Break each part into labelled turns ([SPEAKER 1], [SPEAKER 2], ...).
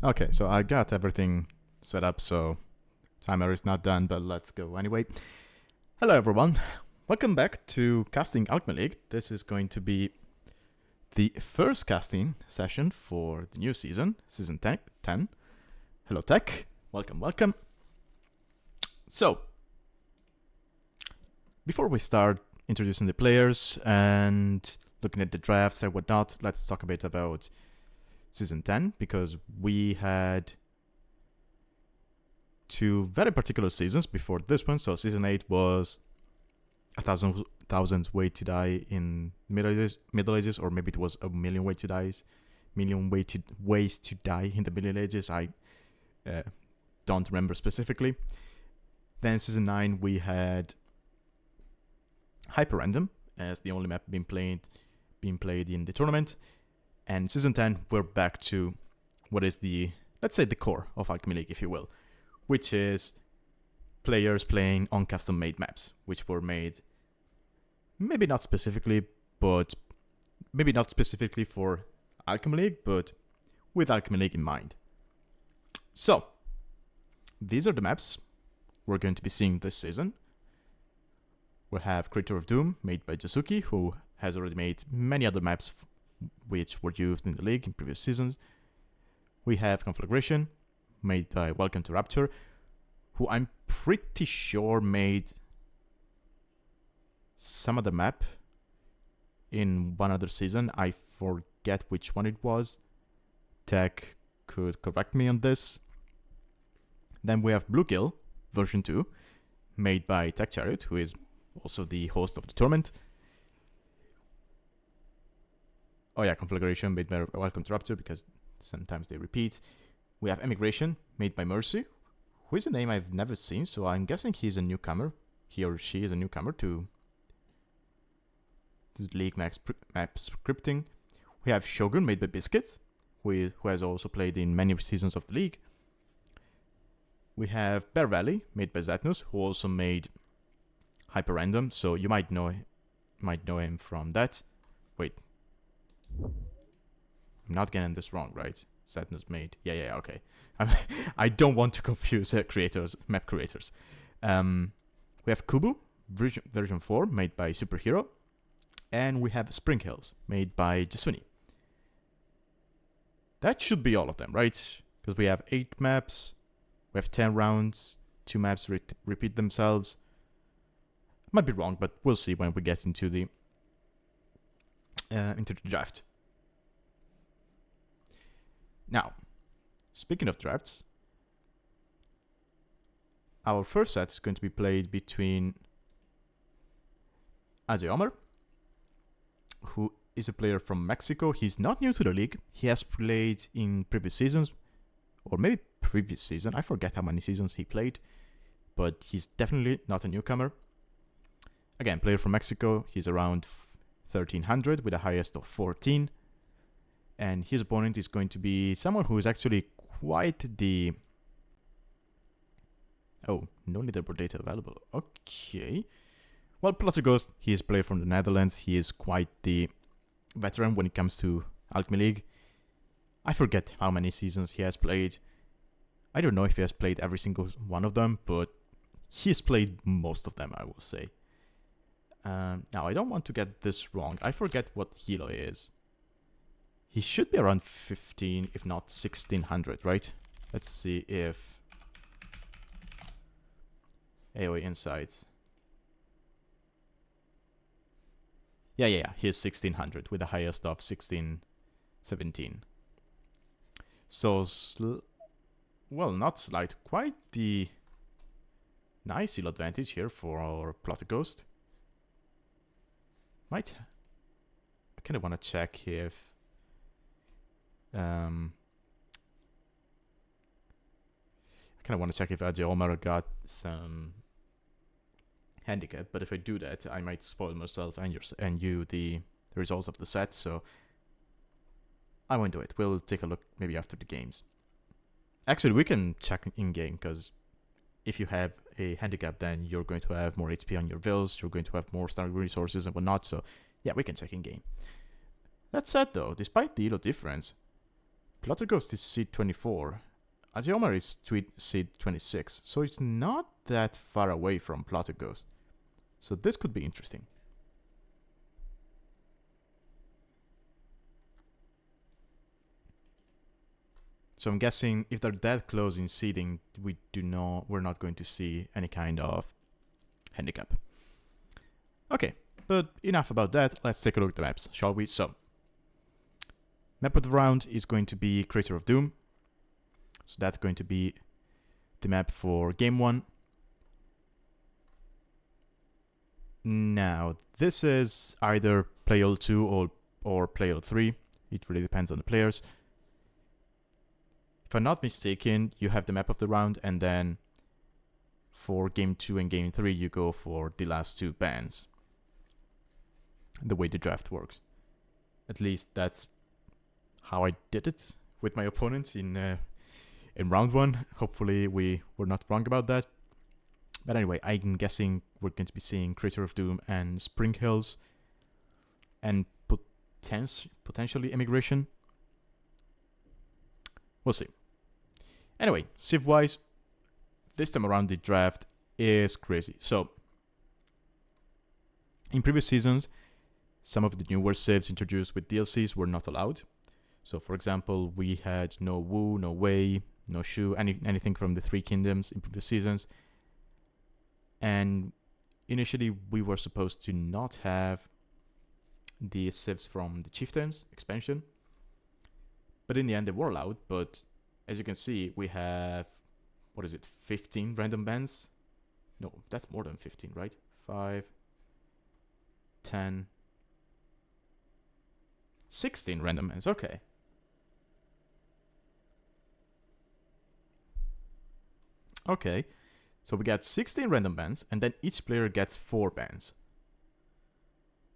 [SPEAKER 1] Okay, so I got everything set up, so timer is not done, but let's go anyway. Hello everyone, welcome back to casting Alchemy League. This is going to be the first casting session for the new season 10. Hello Tech, welcome. So, before we start introducing the players and looking at the drafts and whatnot, let's talk a bit about Season 10, because we had two very particular seasons before this one. So Season 8 was a thousand way to die in Middle Ages, or maybe it was a million ways to die in the Middle Ages. I don't remember specifically. Then Season 9 we had Hyper Random as the only map being played in the tournament. And Season 10, we're back to what is let's say the core of Alchemy League, if you will, which is players playing on custom-made maps, which were made maybe not specifically for Alchemy League, but with Alchemy League in mind. So, these are the maps we're going to be seeing this season. We have Creator of Doom, made by Jasuki, who has already made many other maps which were used in the league in previous seasons. We have Conflagration, made by Welcome to Rapture, who I'm pretty sure made some other map in one other season. I forget which one it was. Tech could correct me on this. Then we have Bluegill, version 2, made by Tech Chariot, who is also the host of the tournament. Oh yeah, Conflagration made by Welcome to Rapture, because sometimes they repeat. We have Emigration, made by Mercy, who is a name I've never seen, so I'm guessing he's a newcomer. He or she is a newcomer to League map scripting. We have Shogun, made by Biscuits, who has also played in many seasons of the league. We have Bear Valley, made by Zatnus, who also made Hyper Random, so you might know him from that. Wait. I'm not getting this wrong, right? Sadness made. Yeah, okay. I don't want to confuse map creators. We have Kubu, version 4, made by Superhero. And we have Spring Hills, made by Jasuni. That should be all of them, right? Because we have 8 maps, we have 10 rounds, 2 maps repeat themselves. Might be wrong, but we'll see when we get into the draft. Now, speaking of drafts, our first set is going to be played between Aje.omar, who is a player from Mexico. He's not new to the league. He has played in previous seasons, or maybe previous season. I forget how many seasons he played, but he's definitely not a newcomer. Again, player from Mexico. He's around 1300 with a highest of 14. And his opponent is going to be someone who is actually quite the... Oh, no leaderboard data available. Okay. Well, Pl0tterghost, he is a player from the Netherlands. He is quite the veteran when it comes to Alchemy League. I forget how many seasons he has played. I don't know if he has played every single one of them, but he has played most of them, I will say. Now, I don't want to get this wrong. I forget what Hilo is. He should be around 15, if not 1600, right? Let's see if AOE Insights. Yeah, he is 1600 with the highest of 1617. So, not slight, quite the nice heal advantage here for our Pl0tterghost. I kind of want to check if Aje.omar got some handicap, but if I do that, I might spoil myself and you the results of the set, so I won't do it. We'll take a look maybe after the games. Actually, we can check in-game, because if you have a handicap, then you're going to have more HP on your vills, you're going to have more standard resources and whatnot, so yeah, we can check in-game. That said though, despite the elo difference, Pl0tterghost is seed 24. Aje.omar is seed 26. So it's not that far away from Pl0tterghost. So this could be interesting. So I'm guessing if they're that close in seeding, we're not going to see any kind of handicap. Okay, but enough about that. Let's take a look at the maps, shall we? So, map of the round is going to be Crater of Doom. So that's going to be the map for game 1. Now, this is either Pl0-2 or Pl0-3. It really depends on the players. If I'm not mistaken, you have the map of the round, and then for game 2 and game 3, you go for the last 2 bans. The way the draft works. At least that's how I did it with my opponents in round 1. Hopefully we were not wrong about that. But anyway, I'm guessing we're going to be seeing Crater of Doom and Spring Hills and potentially Immigration. We'll see. Anyway, Civ-wise, this time around the draft is crazy. So, in previous seasons, some of the newer civs introduced with DLCs were not allowed. So, for example, we had no Wu, no Wei, no Shu, anything from the 3 kingdoms in previous seasons. And initially, we were supposed to not have the civs from the Chieftains expansion. But in the end, they were allowed. But as you can see, we have, 15 random bans? No, that's more than 15, right? 5, 10, 16 random bans, okay. Okay, so we got 16 random bans, and then each player gets 4 bans.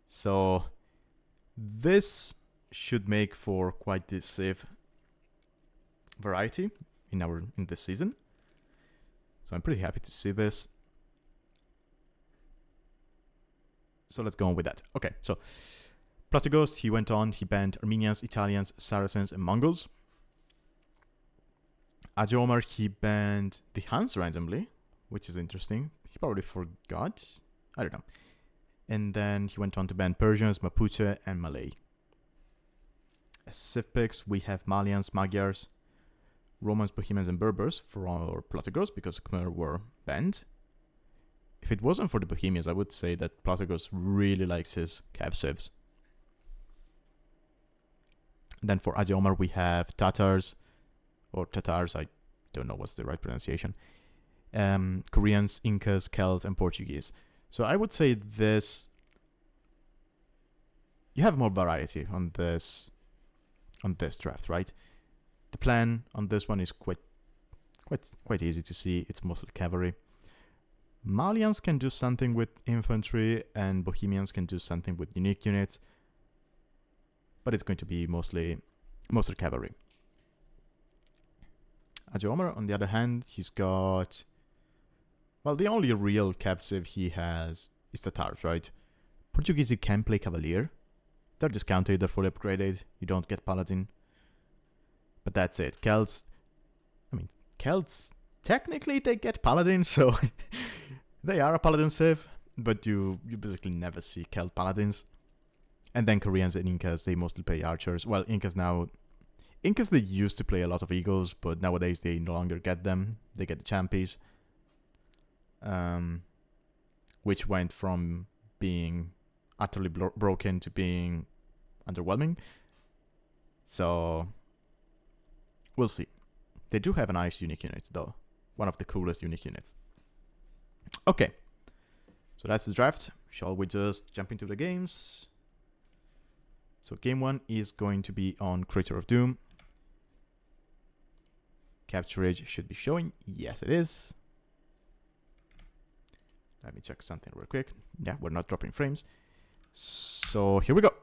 [SPEAKER 1] So this should make for quite the civ variety in this season. So I'm pretty happy to see this. So let's go on with that. Okay, so Pl0tterghost, he went on, he banned Armenians, Italians, Saracens, and Mongols. Aje.omar, he banned the Huns randomly, which is interesting. He probably forgot. I don't know. And then he went on to ban Persians, Mapuche, and Malay. As civ picks, we have Malians, Magyars, Romans, Bohemians, and Berbers for our Pl0tterghost because Khmer were banned. If it wasn't for the Bohemians, I would say that Pl0tterghost really likes his Cav civs. Then for Aje.omar, we have Tatars, or Tatars, I don't know what's the right pronunciation. Koreans, Incas, Celts, and Portuguese. So I would say this, you have more variety on this draft, right? The plan on this one is quite easy to see. It's mostly cavalry. Malians can do something with infantry, and Bohemians can do something with unique units, but it's going to be mostly cavalry. Aje.omar, on the other hand, he's got, well, the only real cav civ he has is Tatars, right? Portuguese, you can play Cavalier. They're discounted, they're fully upgraded, you don't get Paladin. But that's it. Celts, technically they get Paladin, so they are a Paladin civ, but you basically never see Celt Paladins. And then Koreans and Incas, they mostly play archers. Well, Incas, they used to play a lot of Eagles, but nowadays they no longer get them. They get the Champies, which went from being utterly broken to being underwhelming. So we'll see. They do have a nice unique unit, though. One of the coolest unique units. Okay, so that's the draft. Shall we just jump into the games? So game 1 is going to be on Crater of Doom. Capture age should be showing. Yes, it is. Let me check something real quick. Yeah, we're not dropping frames. So here we go.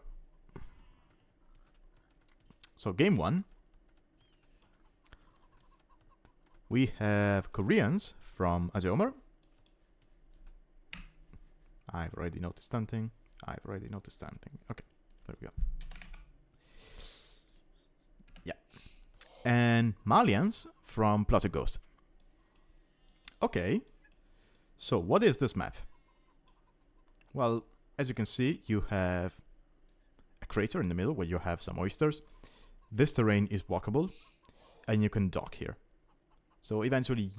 [SPEAKER 1] So game 1. We have Koreans from Aje.omar. I've already noticed something. Okay, there we go. Yeah. and Malians from Pl0tterghost. Okay, so what is this map? Well, as you can see, you have a crater in the middle where you have some oysters. This terrain is walkable, and you can dock here. So eventually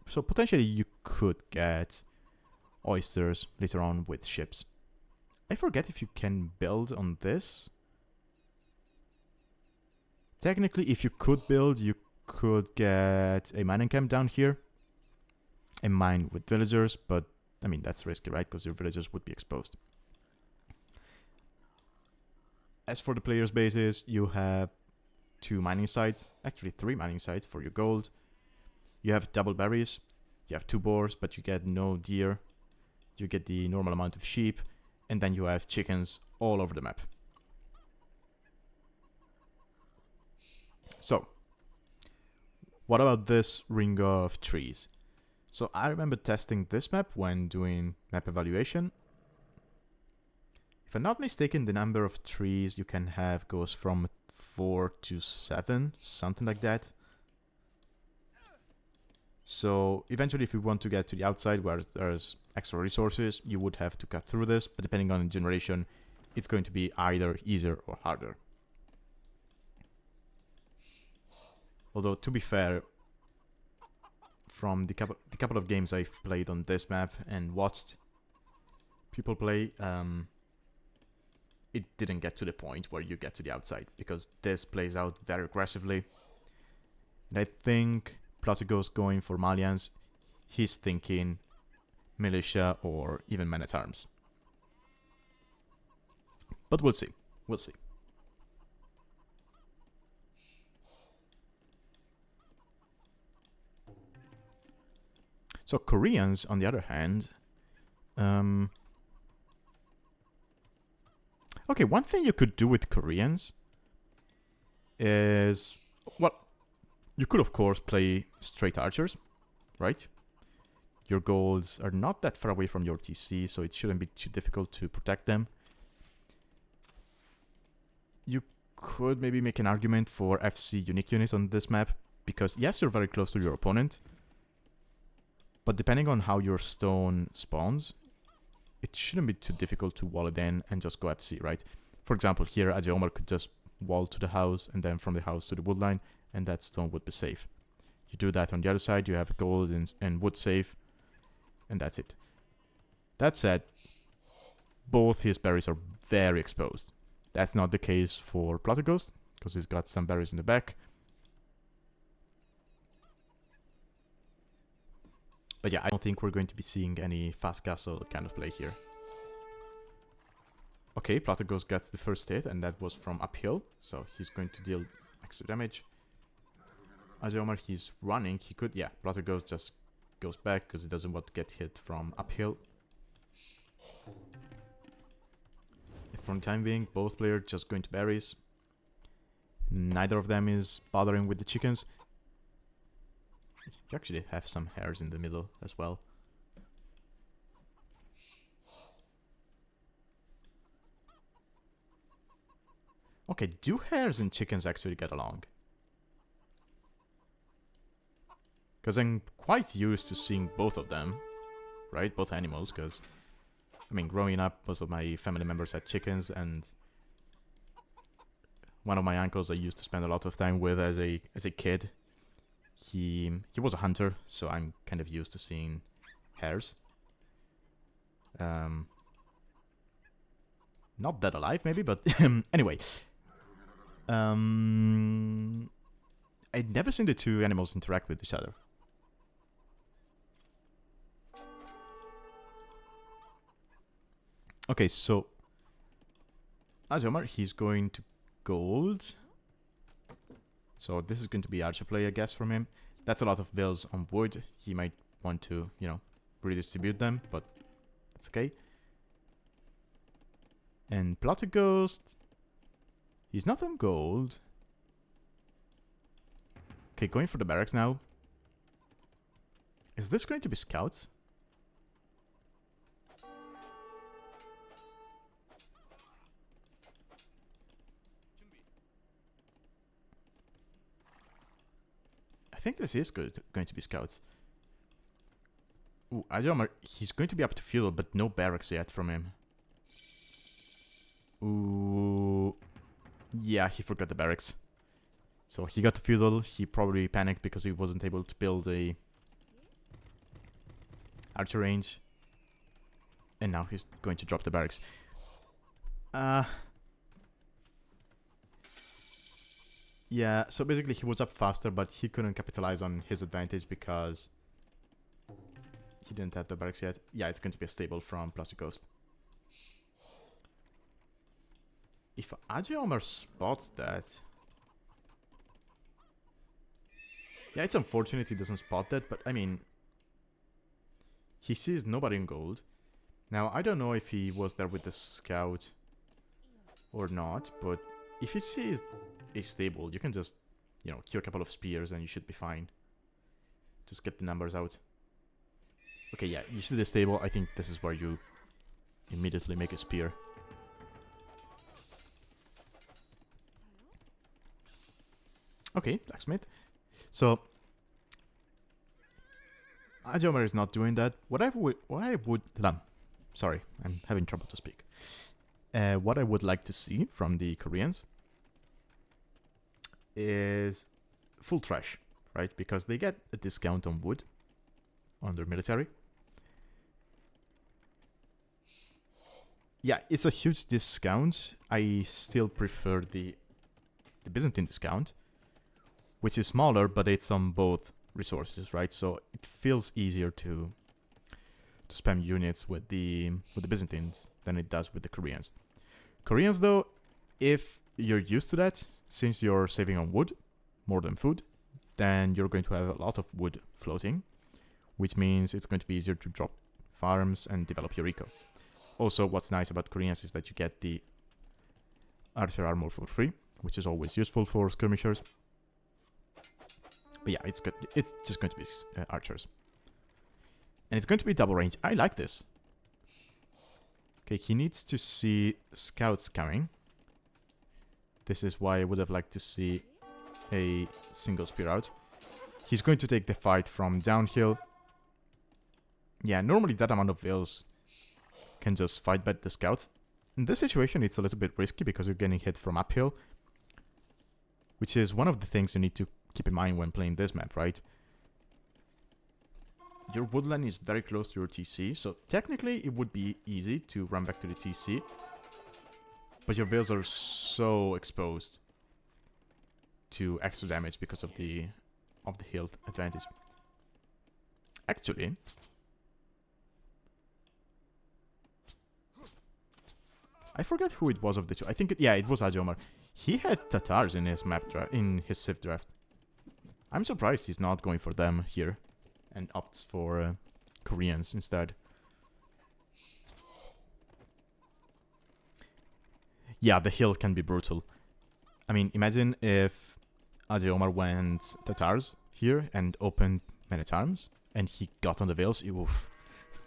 [SPEAKER 1] potentially you could get oysters later on with ships. I forget if you can build on this. Technically, if you could build, you could get a mining camp down here. A mine with villagers, but I mean, that's risky, right? Because your villagers would be exposed. As for the players' bases, you have 2 mining sites, actually 3 mining sites for your gold. You have double berries, you have 2 boars, but you get no deer. You get the normal amount of sheep, and then you have chickens all over the map. So, what about this ring of trees? So I remember testing this map when doing map evaluation. If I'm not mistaken, the number of trees you can have goes from 4 to 7, something like that. So eventually, if you want to get to the outside where there's extra resources, you would have to cut through this, but depending on the generation, it's going to be either easier or harder. Although, to be fair, from the couple of games I've played on this map and watched people play, it didn't get to the point where you get to the outside, because this plays out very aggressively. And I think Pl0tterghost going for Malians, he's thinking militia or even men-at-arms. But we'll see. We'll see. So Koreans, on the other hand, okay, one thing you could do with Koreans is, well, you could of course play straight archers, right? Your golds are not that far away from your TC, so it shouldn't be too difficult to protect them. You could maybe make an argument for FC unique units on this map, because yes, you're very close to your opponent, but depending on how your stone spawns, it shouldn't be too difficult to wall it in and just go FC, right? For example, here Aje.omar could just wall to the house, and then from the house to the wood line, and that stone would be safe. You do that on the other side, you have gold and wood safe, and that's it. That said, both his berries are very exposed. That's not the case for Pl0tterghost, because he's got some berries in the back. But yeah, I don't think we're going to be seeing any fast castle kind of play here. Okay, Pl0tterghost gets the first hit, and that was from uphill, so he's going to deal extra damage. Aje.omar, he's running, he could, yeah, Pl0tterghost just goes back because he doesn't want to get hit from uphill. For the time being, both players just going to berries. Neither of them is bothering with the chickens. You actually have some hares in the middle as well. Okay, do hares and chickens actually get along? Because I'm quite used to seeing both of them, right? Both animals, because, I mean, growing up, most of my family members had chickens, and one of my uncles I used to spend a lot of time with as a kid, he was a hunter, so I'm kind of used to seeing hares. Not dead alive, maybe, but anyway. I'd never seen the two animals interact with each other. Okay, so Aje.omar, he's going to gold. So this is going to be archer play, I guess, from him. That's a lot of bills on wood. He might want to, you know, redistribute them, but that's okay. And Pl0tterghost, he's not on gold. Okay, going for the barracks now. Is this going to be scouts? think this is going to be scouts. Ooh, Aje.omar, he's going to be up to feudal, but no barracks yet from him. Ooh. Yeah, he forgot the barracks. So he got to feudal, he probably panicked because he wasn't able to build a archer range. And now he's going to drop the barracks. Yeah, so basically he was up faster, but he couldn't capitalize on his advantage because he didn't have the barracks yet. Yeah, it's going to be a stable from Pl0tterghost. If Aje.omar spots that... Yeah, it's unfortunate he doesn't spot that, but I mean... He sees nobody in gold. Now, I don't know if he was there with the scout or not, but if he sees a stable, you can just, you know, kill a couple of spears and you should be fine. Just get the numbers out. Okay, yeah, you see the stable, I think this is where you immediately make a spear. Okay, blacksmith. So Aje.omar is not doing that. Sorry, I'm having trouble to speak. What I would like to see from the Koreans is full trash, right? Because they get a discount on wood on their military. Yeah, it's a huge discount. I still prefer the Byzantine discount, which is smaller, but it's on both resources, right? So it feels easier to spam units with the Byzantines than it does with the Koreans. Koreans, though, if you're used to that, since you're saving on wood more than food, then you're going to have a lot of wood floating, which means it's going to be easier to drop farms and develop your eco. Also, what's nice about Koreans is that you get the archer armor for free, which is always useful for skirmishers. But yeah, it's good. It's just going to be archers. And it's going to be double range. I like this. Okay, he needs to see scouts coming. This is why I would have liked to see a single spear out. He's going to take the fight from downhill. Yeah, normally that amount of vills can just fight back the scouts. In this situation, it's a little bit risky because you're getting hit from uphill, which is one of the things you need to keep in mind when playing this map, right? Your woodland is very close to your TC, so technically it would be easy to run back to the TC. But your vills are so exposed to extra damage because of the hill advantage. Actually, I forget who it was of the two. I think it was Aje.omar. He had Tatars in his Civ draft. I'm surprised he's not going for them here and opts for Koreans instead. Yeah, the hill can be brutal. I mean, imagine if Aje.omar went Tatars here and opened Men-at-Arms and he got on the vills. Oof,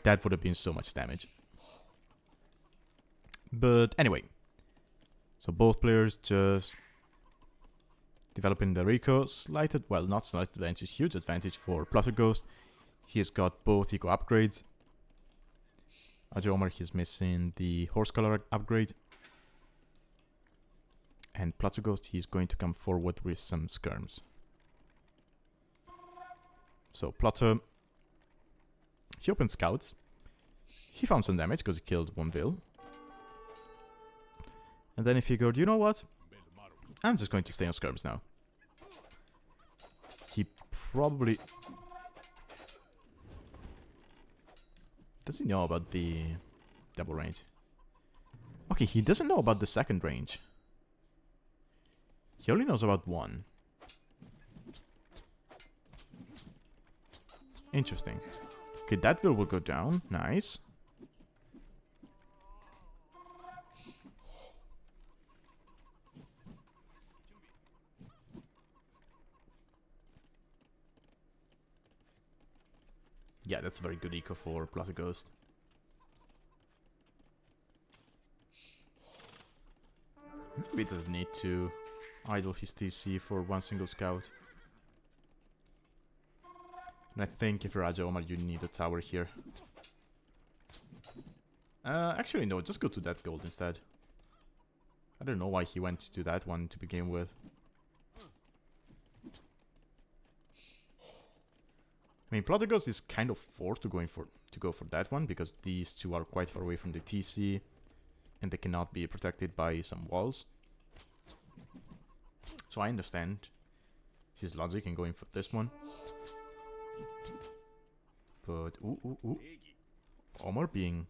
[SPEAKER 1] that would have been so much damage. But anyway, so both players just developing the eco. Not slight advantage, huge advantage for Pl0tterghost. He's got both eco upgrades. Aje.omar, he's missing the horse color upgrade. And Pl0tterghost, he's going to come forward with some skirms. So Pl0tter, he opened scouts. He found some damage because he killed one vill. And then he figured, you know what? I'm just going to stay on skirms now. He probably... Does he know about the double range? Okay, he doesn't know about the second range. He only knows about one. Interesting. Okay, that will go down. Nice. Yeah, that's a very good eco for Pl0tterghost. Maybe he doesn't need to idle his TC for one single scout. And I think if you're Aje.omar, you need a tower here. Actually, no, just go to that gold instead. I don't know why he went to that one to begin with. I mean, Pl0tterghost is kind of forced to go for that one because these two are quite far away from the TC, and they cannot be protected by some walls. So I understand his logic in going for this one. But ooh, Omar being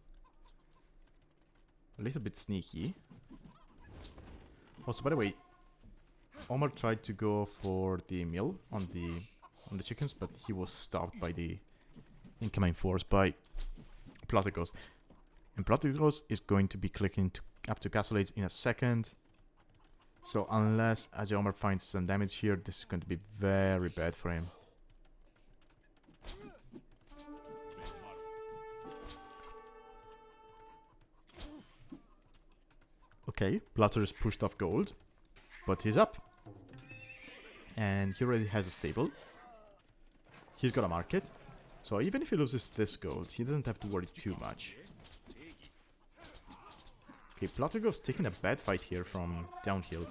[SPEAKER 1] a little bit sneaky. Also, by the way, Omar tried to go for the mill on the chickens, but he was stopped by the incoming force by Pl0tterghost. And Pl0tterghost is going to be clicking up to Castle Age in a second. So unless Aje.omar finds some damage here, this is going to be very bad for him. Okay, Pl0tter is pushed off gold, but he's up. And he already has a stable. He's got a market. So even if he loses this gold, he doesn't have to worry too much. Okay, Pl0tterghost taking a bad fight here from downhill.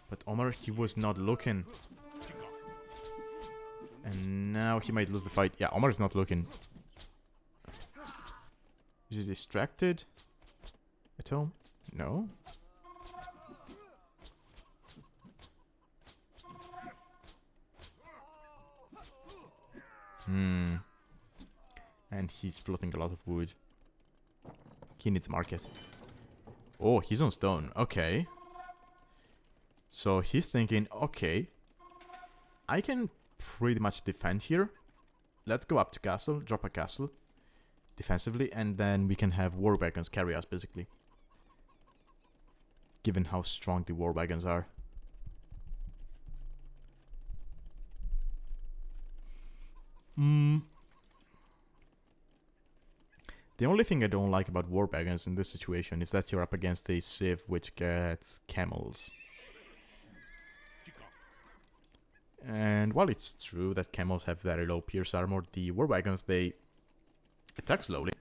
[SPEAKER 1] But Omar, he was not looking. And now he might lose the fight. Yeah, Omar is not looking. Is he distracted? At home? No. And he's floating a lot of wood. He needs market. Oh, he's on stone. Okay. So he's thinking, okay, I can pretty much defend here. Let's go up to castle, drop a castle defensively, and then we can have war wagons carry us, basically. Given how strong the war wagons are. The only thing I don't like about war wagons in this situation is that you're up against a civ which gets camels. And while it's true that camels have very low pierce armor, the war wagons, they attack slowly.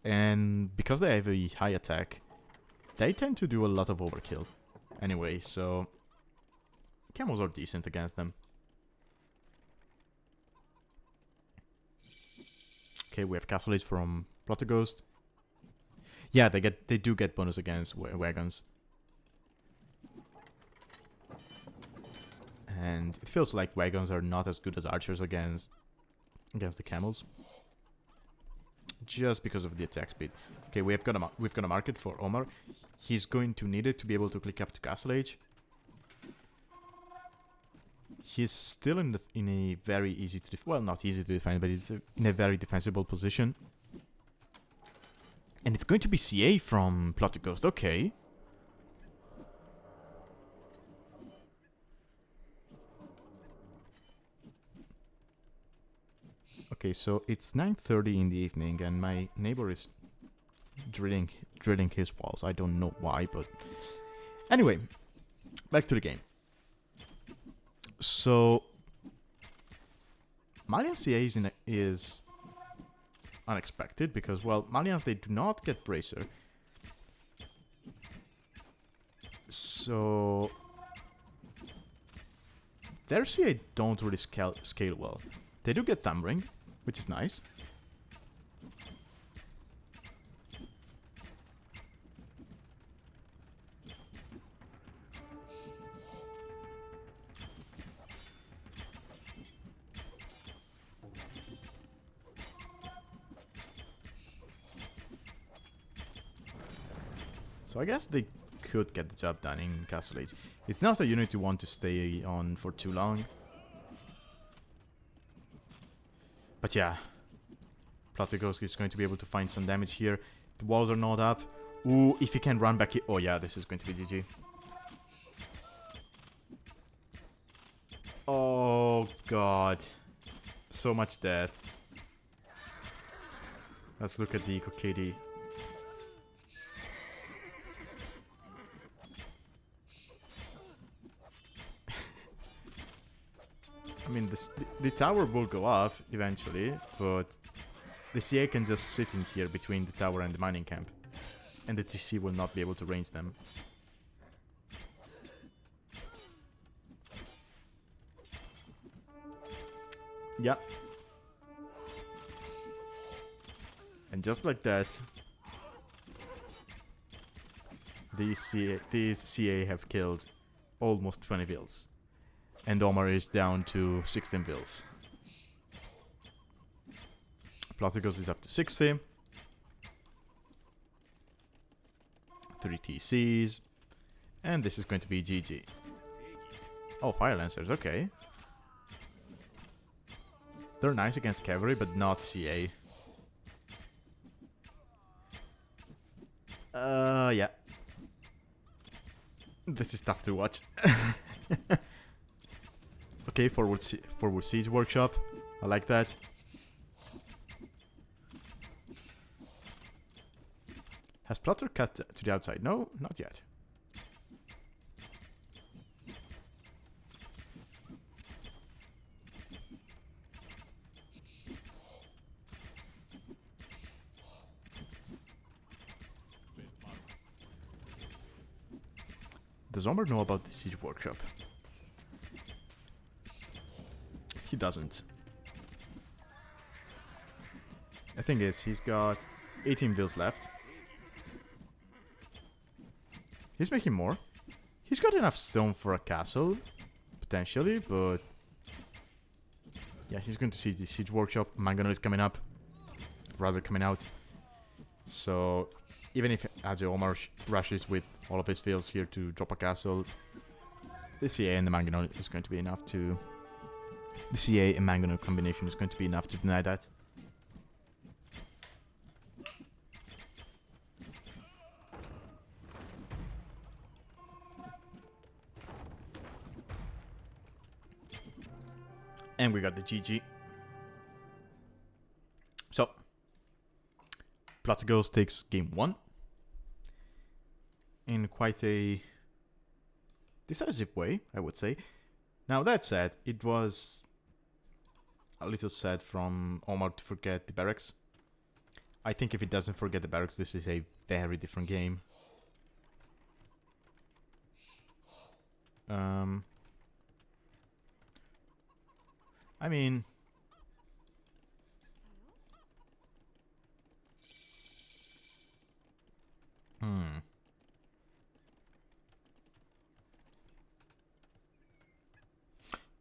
[SPEAKER 1] And because they have a high attack, they tend to do a lot of overkill. Anyway, so camels are decent against them. Okay, we have Castle Age from Pl0tterghost. Yeah, they do get bonus against wagons. And it feels like wagons are not as good as archers against the camels. Just because of the attack speed. Okay, we've got a market for Omar. He's going to need it to be able to click up to Castle Age. He's still in a very easy to well, not easy to defend, but he's in a very defensible position. And it's going to be CA from Pl0tterghost. Okay. Okay, so it's 9:30 in the evening, and my neighbor is drilling his walls. I don't know why, but anyway, back to the game. So Malian CA is unexpected because, well, Malians, they do not get bracer. So their CA don't really scale well. They do get thumb ring, which is nice. So I guess they could get the job done in Castle Age. It's not a unit you want to stay on for too long. But yeah, Pl0tterghost is going to be able to find some damage here. The walls are not up. Ooh, if he can run back here. Oh yeah, this is going to be GG. Oh god. So much death. Let's look at the Eco KD. I mean, the tower will go up eventually, but the CA can just sit in here between the tower and the mining camp. And the TC will not be able to range them. Yeah. And just like that, these CA have killed almost 20 vills. And Omar is down to 16 vills. Pl0tterghost is up to 60. 3 TCs. And this is going to be GG. Oh, Fire Lancers, okay. They're nice against cavalry, but not CA. Yeah. This is tough to watch. Okay, forward siege workshop. I like that. Has Pl0tter cut to the outside? No, not yet. Does Omar know about the siege workshop? He doesn't. The thing is, he's got 18 vills left. He's making more. He's got enough stone for a castle, potentially, but... yeah, he's going to see the siege workshop. Mangonel is coming up. Rather, coming out. So, even if Aje.omar rushes with all of his vills here to drop a castle, the CA and the Mangonel is going to be enough to... the CA and Mangonel combination is going to be enough to deny that. And we got the GG. So, Pl0tterghost takes game 1 in quite a decisive way, I would say. Now, that said, it was a little sad from Omar to forget the barracks. I think if he doesn't forget the barracks, this is a very different game. I mean...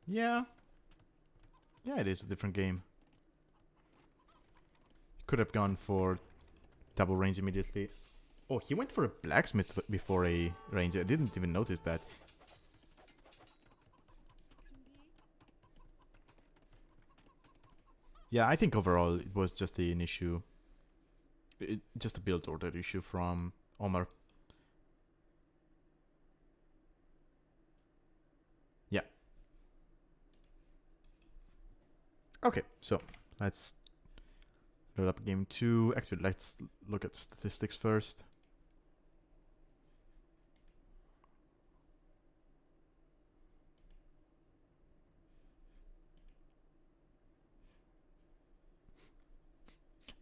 [SPEAKER 1] yeah. Yeah, it is a different game. Could have gone for double range immediately. Oh, he went for a blacksmith before a range. I didn't even notice that. Yeah, I think overall it was just an issue. Just a build order issue from Omar. Yeah. Okay, so let's load up game 2. Actually, let's look at statistics first.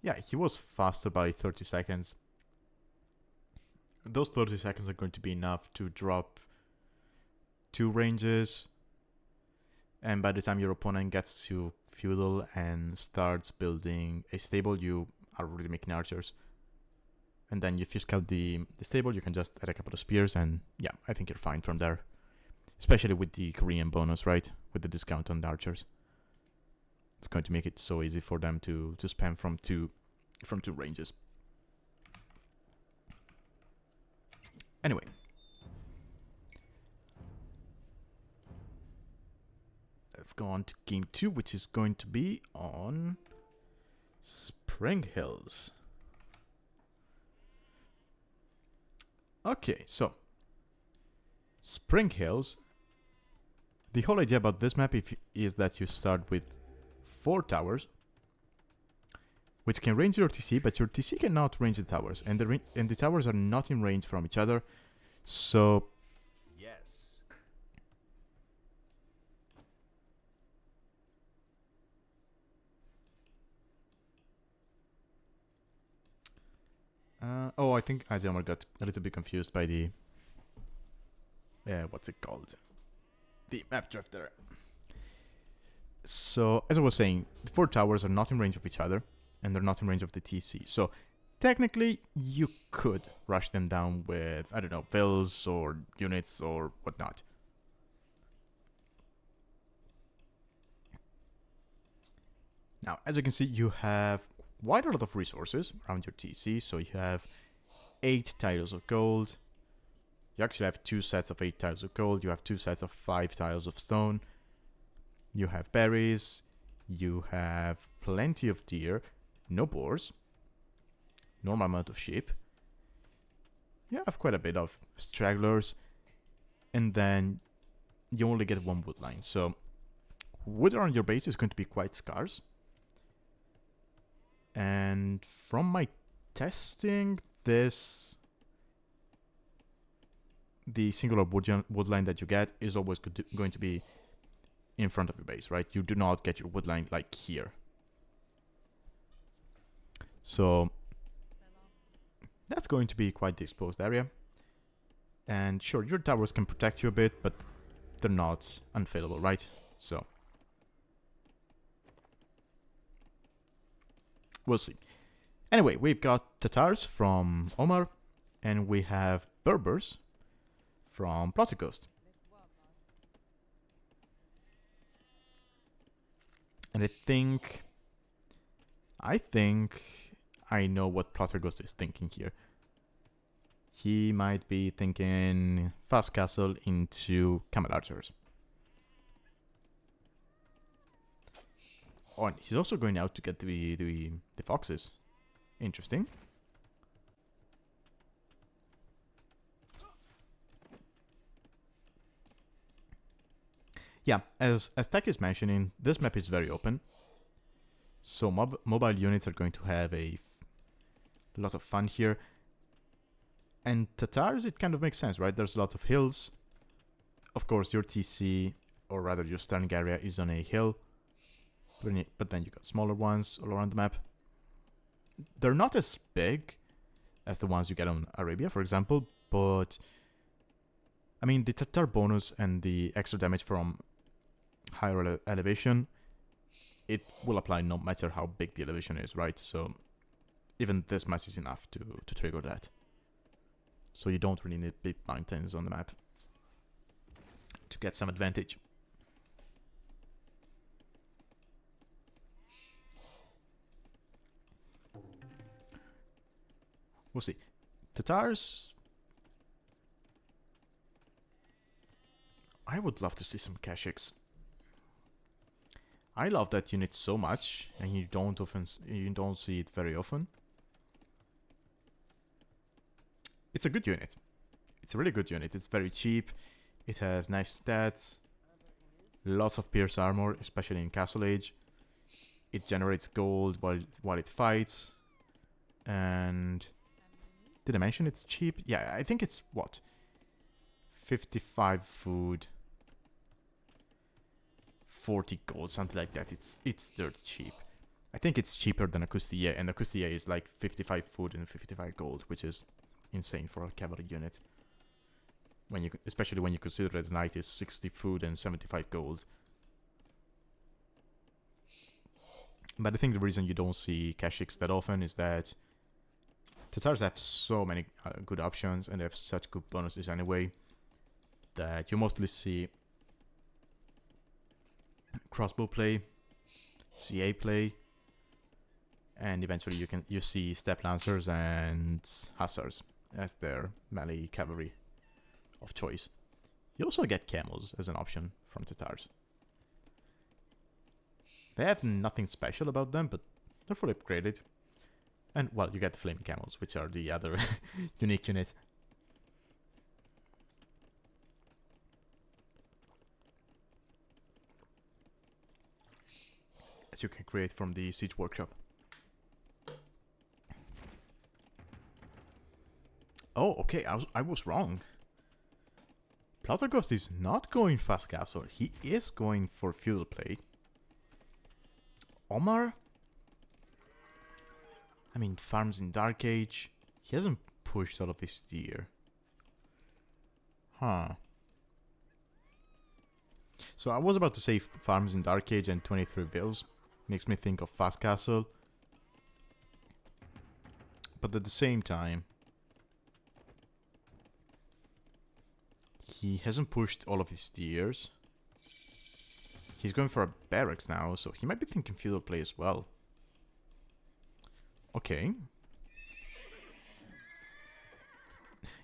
[SPEAKER 1] Yeah, he was faster by 30 seconds. Those 30 seconds are going to be enough to drop 2 ranges. And by the time your opponent gets to feudal and starts building a stable, you are already making archers. And then if you scout the stable, you can just add a couple of spears, and yeah, I think you're fine from there. Especially with the Korean bonus, right? With the discount on the archers. It's going to make it so easy for them to spam from two ranges. Anyway. Let's go on to game 2, which is going to be on Spring Hills. Okay, so Spring Hills. The whole idea about this map is that you start with 4 towers, which can range your TC, but your TC cannot range the towers, and the towers are not in range from each other. So Oh, I think Aje.omar got a little bit confused by the... what's it called? The map drifter. So, as I was saying, the 4 towers are not in range of each other, and they're not in range of the TC. So, technically, you could rush them down with, I don't know, vills or units or whatnot. Now, as you can see, you have quite a lot of resources around your TC. So you have 8 tiles of gold. You actually have 2 sets of 8 tiles of gold. You have 2 sets of 5 tiles of stone. You have berries. You have plenty of deer. No boars. Normal amount of sheep. You have quite a bit of stragglers. And then you only get 1 wood line. So wood around your base is going to be quite scarce. And from my testing, the singular wood line that you get is always going to be in front of your base, right? You do not get your wood line like here. So that's going to be quite the exposed area. And sure, your towers can protect you a bit, but they're not unfailable, right? So we'll see. Anyway, we've got Tatars from Omar, and we have Berbers from Pl0tterghost. And I think I know what Pl0tterghost is thinking here. He might be thinking fast castle into camel archers. Oh, and he's also going out to get the foxes. Interesting. Yeah, as Tech is mentioning, this map is very open. So mobile units are going to have a lot of fun here. And Tatars, it kind of makes sense, right? There's a lot of hills. Of course, your TC, or rather your starting area, is on a hill. But then you got smaller ones all around the map. They're not as big as the ones you get on Arabia, for example, but I mean, the Tatar bonus and the extra damage from higher elevation, it will apply no matter how big the elevation is, right? So even this much is enough to trigger that. So you don't really need big mountains on the map to get some advantage. We'll see. Tatars, I would love to see some Kashyyyks. I love that unit so much, and you don't see it very often. It's a good unit. It's a really good unit. It's very cheap. It has nice stats. Lots of pierce armor, especially in Castle Age. It generates gold while it fights. And did I mention it's cheap? Yeah, I think it's what? 55 food. 40 gold, something like that. It's dirt cheap. I think it's cheaper than a Custier, and a Custier is like 55 food and 55 gold, which is insane for a cavalry unit. Especially when you consider that the knight is 60 food and 75 gold. But I think the reason you don't see Kashyyyks that often is that Tatars have so many good options, and they have such good bonuses anyway, that you mostly see crossbow play, CA play, and eventually you see step lancers and hussars as their melee cavalry of choice. You also get camels as an option from Tatars. They have nothing special about them, but they're fully upgraded. And, well, you get the flaming camels, which are the other unique units. As you can create from the Siege Workshop. Oh, okay, I was wrong. Pl0tterghost is not going fast castle. He is going for feudal play. Omar? I mean, farms in Dark Age. He hasn't pushed all of his deer. Huh. So I was about to say farms in Dark Age and 23 vills. Makes me think of Fast Castle. But at the same time, he hasn't pushed all of his deers. He's going for a barracks now, so he might be thinking feudal play as well. Okay.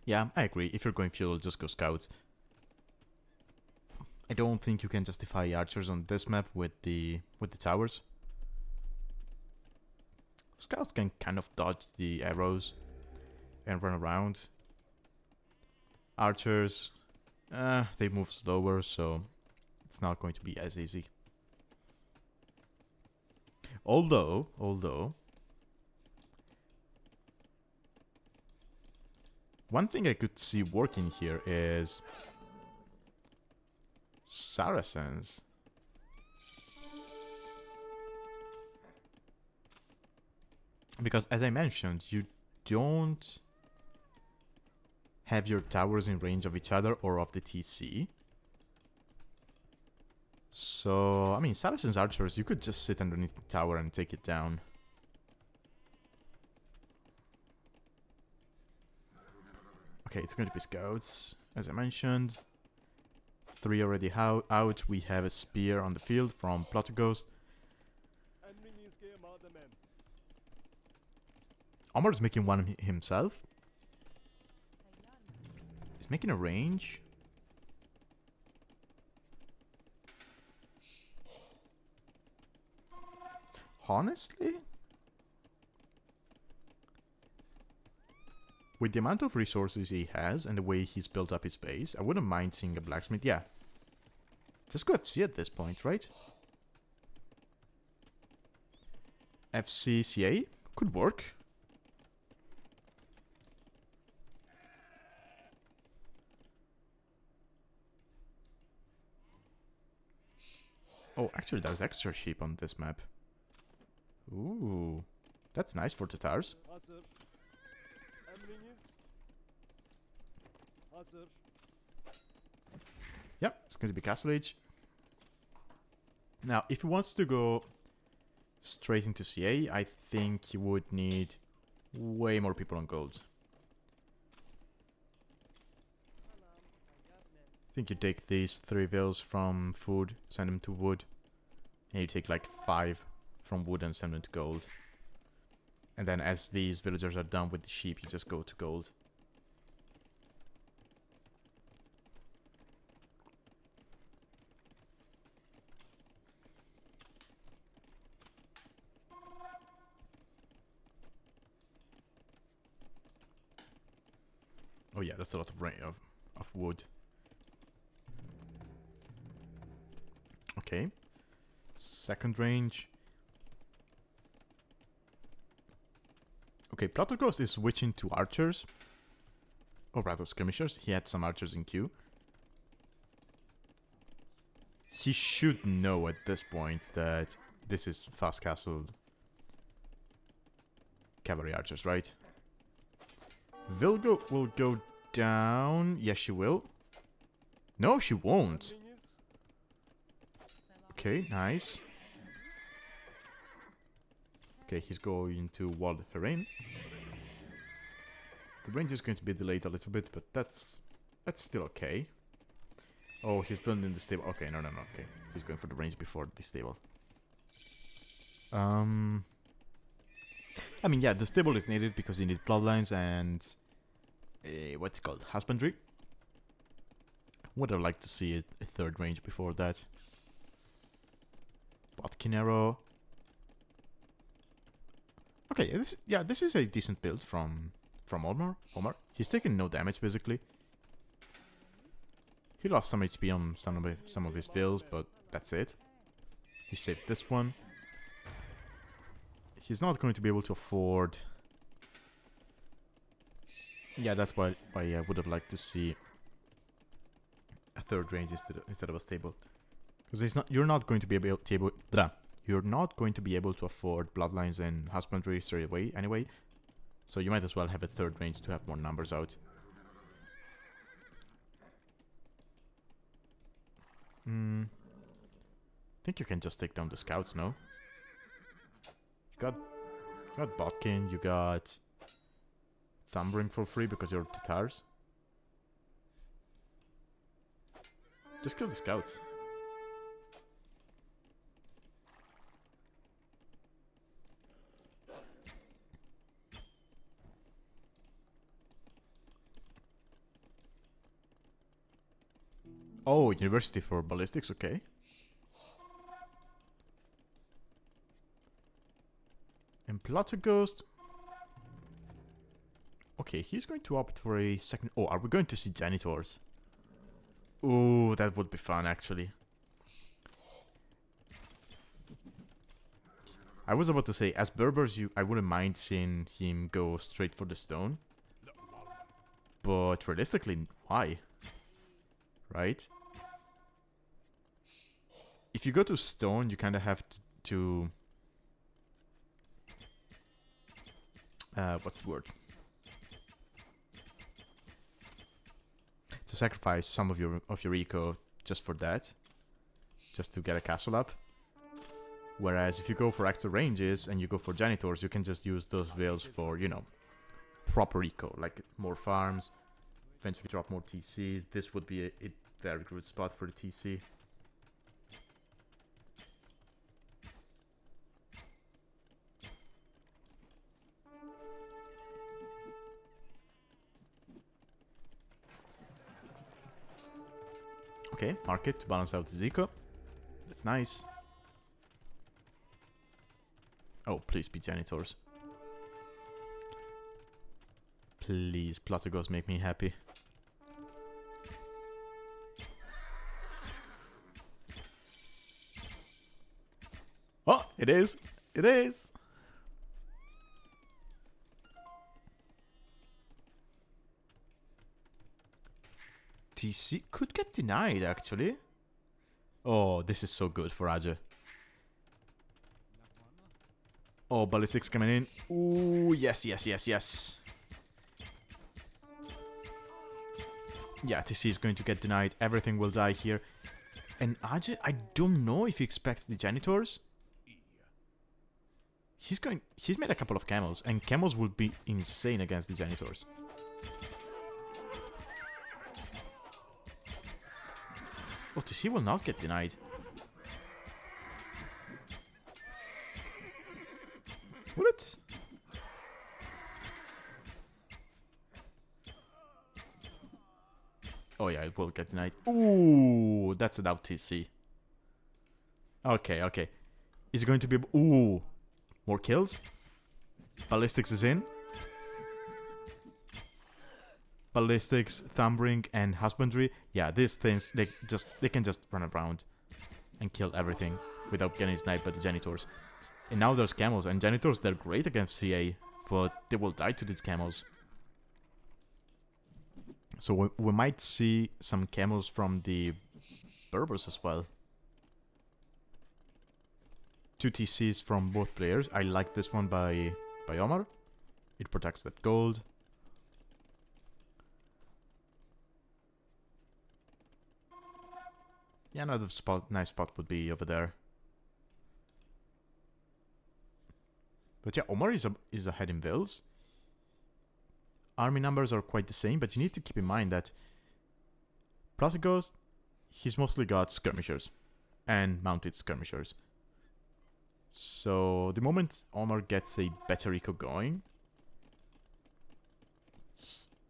[SPEAKER 1] Yeah, I agree. If you're going feudal, just go scouts. I don't think you can justify archers on this map with the towers. Scouts can kind of dodge the arrows and run around. Archers, they move slower, so it's not going to be as easy. Although, one thing I could see working here is Saracens. Because as I mentioned, you don't have your towers in range of each other or of the TC. So, I mean, Saracens archers, you could just sit underneath the tower and take it down. Okay, it's going to be scouts, as I mentioned. 3 already out. We have a spear on the field from Pl0tterghost. Omar's making one himself. He's making a range. Honestly, with the amount of resources he has and the way he's built up his base, I wouldn't mind seeing a blacksmith. Yeah. Just go FC at this point, right? FC CA could work. Oh, actually there's extra sheep on this map. Ooh, that's nice for Tatars. Yep, it's going to be Castle Age. Now, if he wants to go straight into CA, I think he would need way more people on gold. I think you take these 3 vills from food, send them to wood, and you take like 5 from wood and send them to gold. And then as these villagers are done with the sheep, you just go to gold. Oh yeah, that's a lot of wood. Okay. Second range. Okay, Pl0tterghost is switching to archers. Or rather skirmishers. He had some archers in queue. He should know at this point that this is fast castle cavalry archers, right? Vilgo will go down. Yes, she will. No, she won't. Okay, nice. Okay, he's going to wall her in. The range is going to be delayed a little bit, but that's still okay. Oh, he's building the stable. Okay, no. Okay, he's going for the range before the stable. I mean, yeah, the stable is needed because you need bloodlines and what's it called? Husbandry. Would have liked to see a third range before that. Botkin arrow. Okay, this is a decent build from Omar. He's taken no damage basically. He lost some HP on some of his vills, but that's it. He saved this one. He's not going to be able to afford. Yeah, that's why I would have liked to see a third range instead of a stable, because you're not going to be able to afford bloodlines and husbandry straight away anyway. So you might as well have a third range to have more numbers out. I think you can just take down the scouts, no? You got Botkin, you got Thumbring for free because you're Tatars. Just kill the scouts. Oh, university for ballistics, okay. And Pl0tterghost. Okay, he's going to opt for a second. Oh, are we going to see janitors? Ooh, that would be fun, actually. I was about to say, as Berbers, I wouldn't mind seeing him go straight for the stone. But realistically, why? Right? If you go to stone, you kind of have to what's the word? To sacrifice some of your eco just for that, just to get a castle up. Whereas if you go for extra ranges and you go for janitors, you can just use those veils for, you know, proper eco, like more farms. Eventually drop more TCs. This would be a very good spot for the TC. Okay, market to balance out the eco. That's nice. Oh, please be janitors. Please, Pl0tterghost, make me happy. Oh, it is! It is! TC could get denied, actually. Oh, this is so good for Aje. Oh, ballistics coming in. Ooh, yes, yes, yes, yes. Yeah, TC is going to get denied. Everything will die here. And Aje, I don't know if he expects the janitors. He's made a couple of camels, and camels will be insane against the janitors. Oh, TC will not get denied. Will it? Oh yeah, it will get denied. Ooh, that's an out TC. Okay, okay. Is it going to be... Ooh. More kills. Ballistics is in. Ballistics, Thumbring, and Husbandry. Yeah, these things, they can just run around and kill everything without getting sniped by the janitors. And now there's camels, and janitors, they're great against CA, but they will die to these camels. So we might see some camels from the Berbers as well. 2 TCs from both players. I like this one by Omar. It protects that gold. Yeah, another nice spot would be over there. But yeah, Omar is ahead in vills. Army numbers are quite the same, but you need to keep in mind that Pl0tterghost, he's mostly got skirmishers and mounted skirmishers. So the moment Omar gets a better eco going,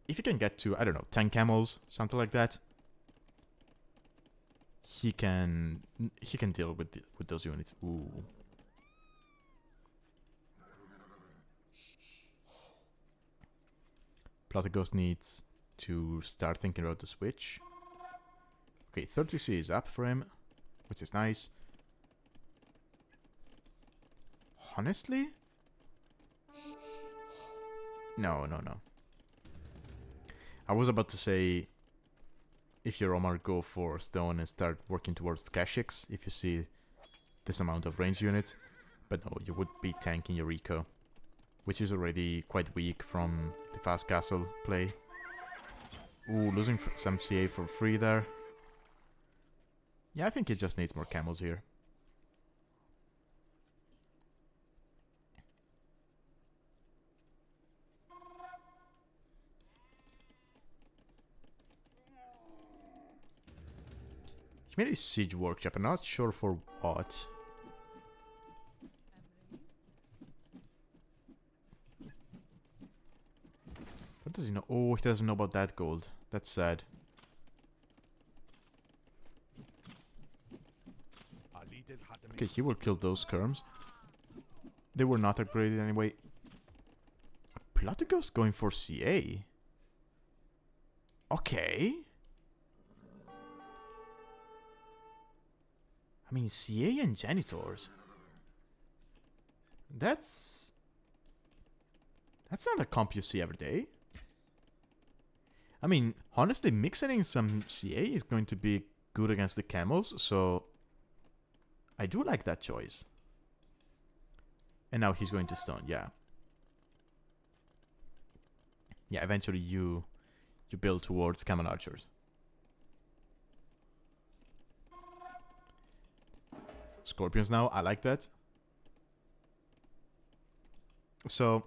[SPEAKER 1] if he can get to, I don't know, 10 camels, something like that, he can deal with those units. Ooh. Pl0tterghost needs to start thinking about the switch. Okay, 30C is up for him, which is nice. Honestly? No. I was about to say, if you're Omar, go for stone and start working towards Kashyyyks if you see this amount of range units. But no, you would be tanking your eco. which is already quite weak from the fast castle play. Ooh, losing some CA for free there. Yeah, I think it just needs more camels here. He made a siege workshop, I'm not sure for what. What does he know? Oh, he doesn't know about that gold. That's sad. Okay, he will kill those skirms. They were not upgraded anyway. Pl0tterghost going for CA. Okay. I mean, CA and janitors. That's not a comp you see every day. I mean, honestly, mixing some CA is going to be good against the camels, so I do like that choice. And now he's going to stone, yeah. Yeah, eventually you build towards camel archers. Scorpions now, I like that. So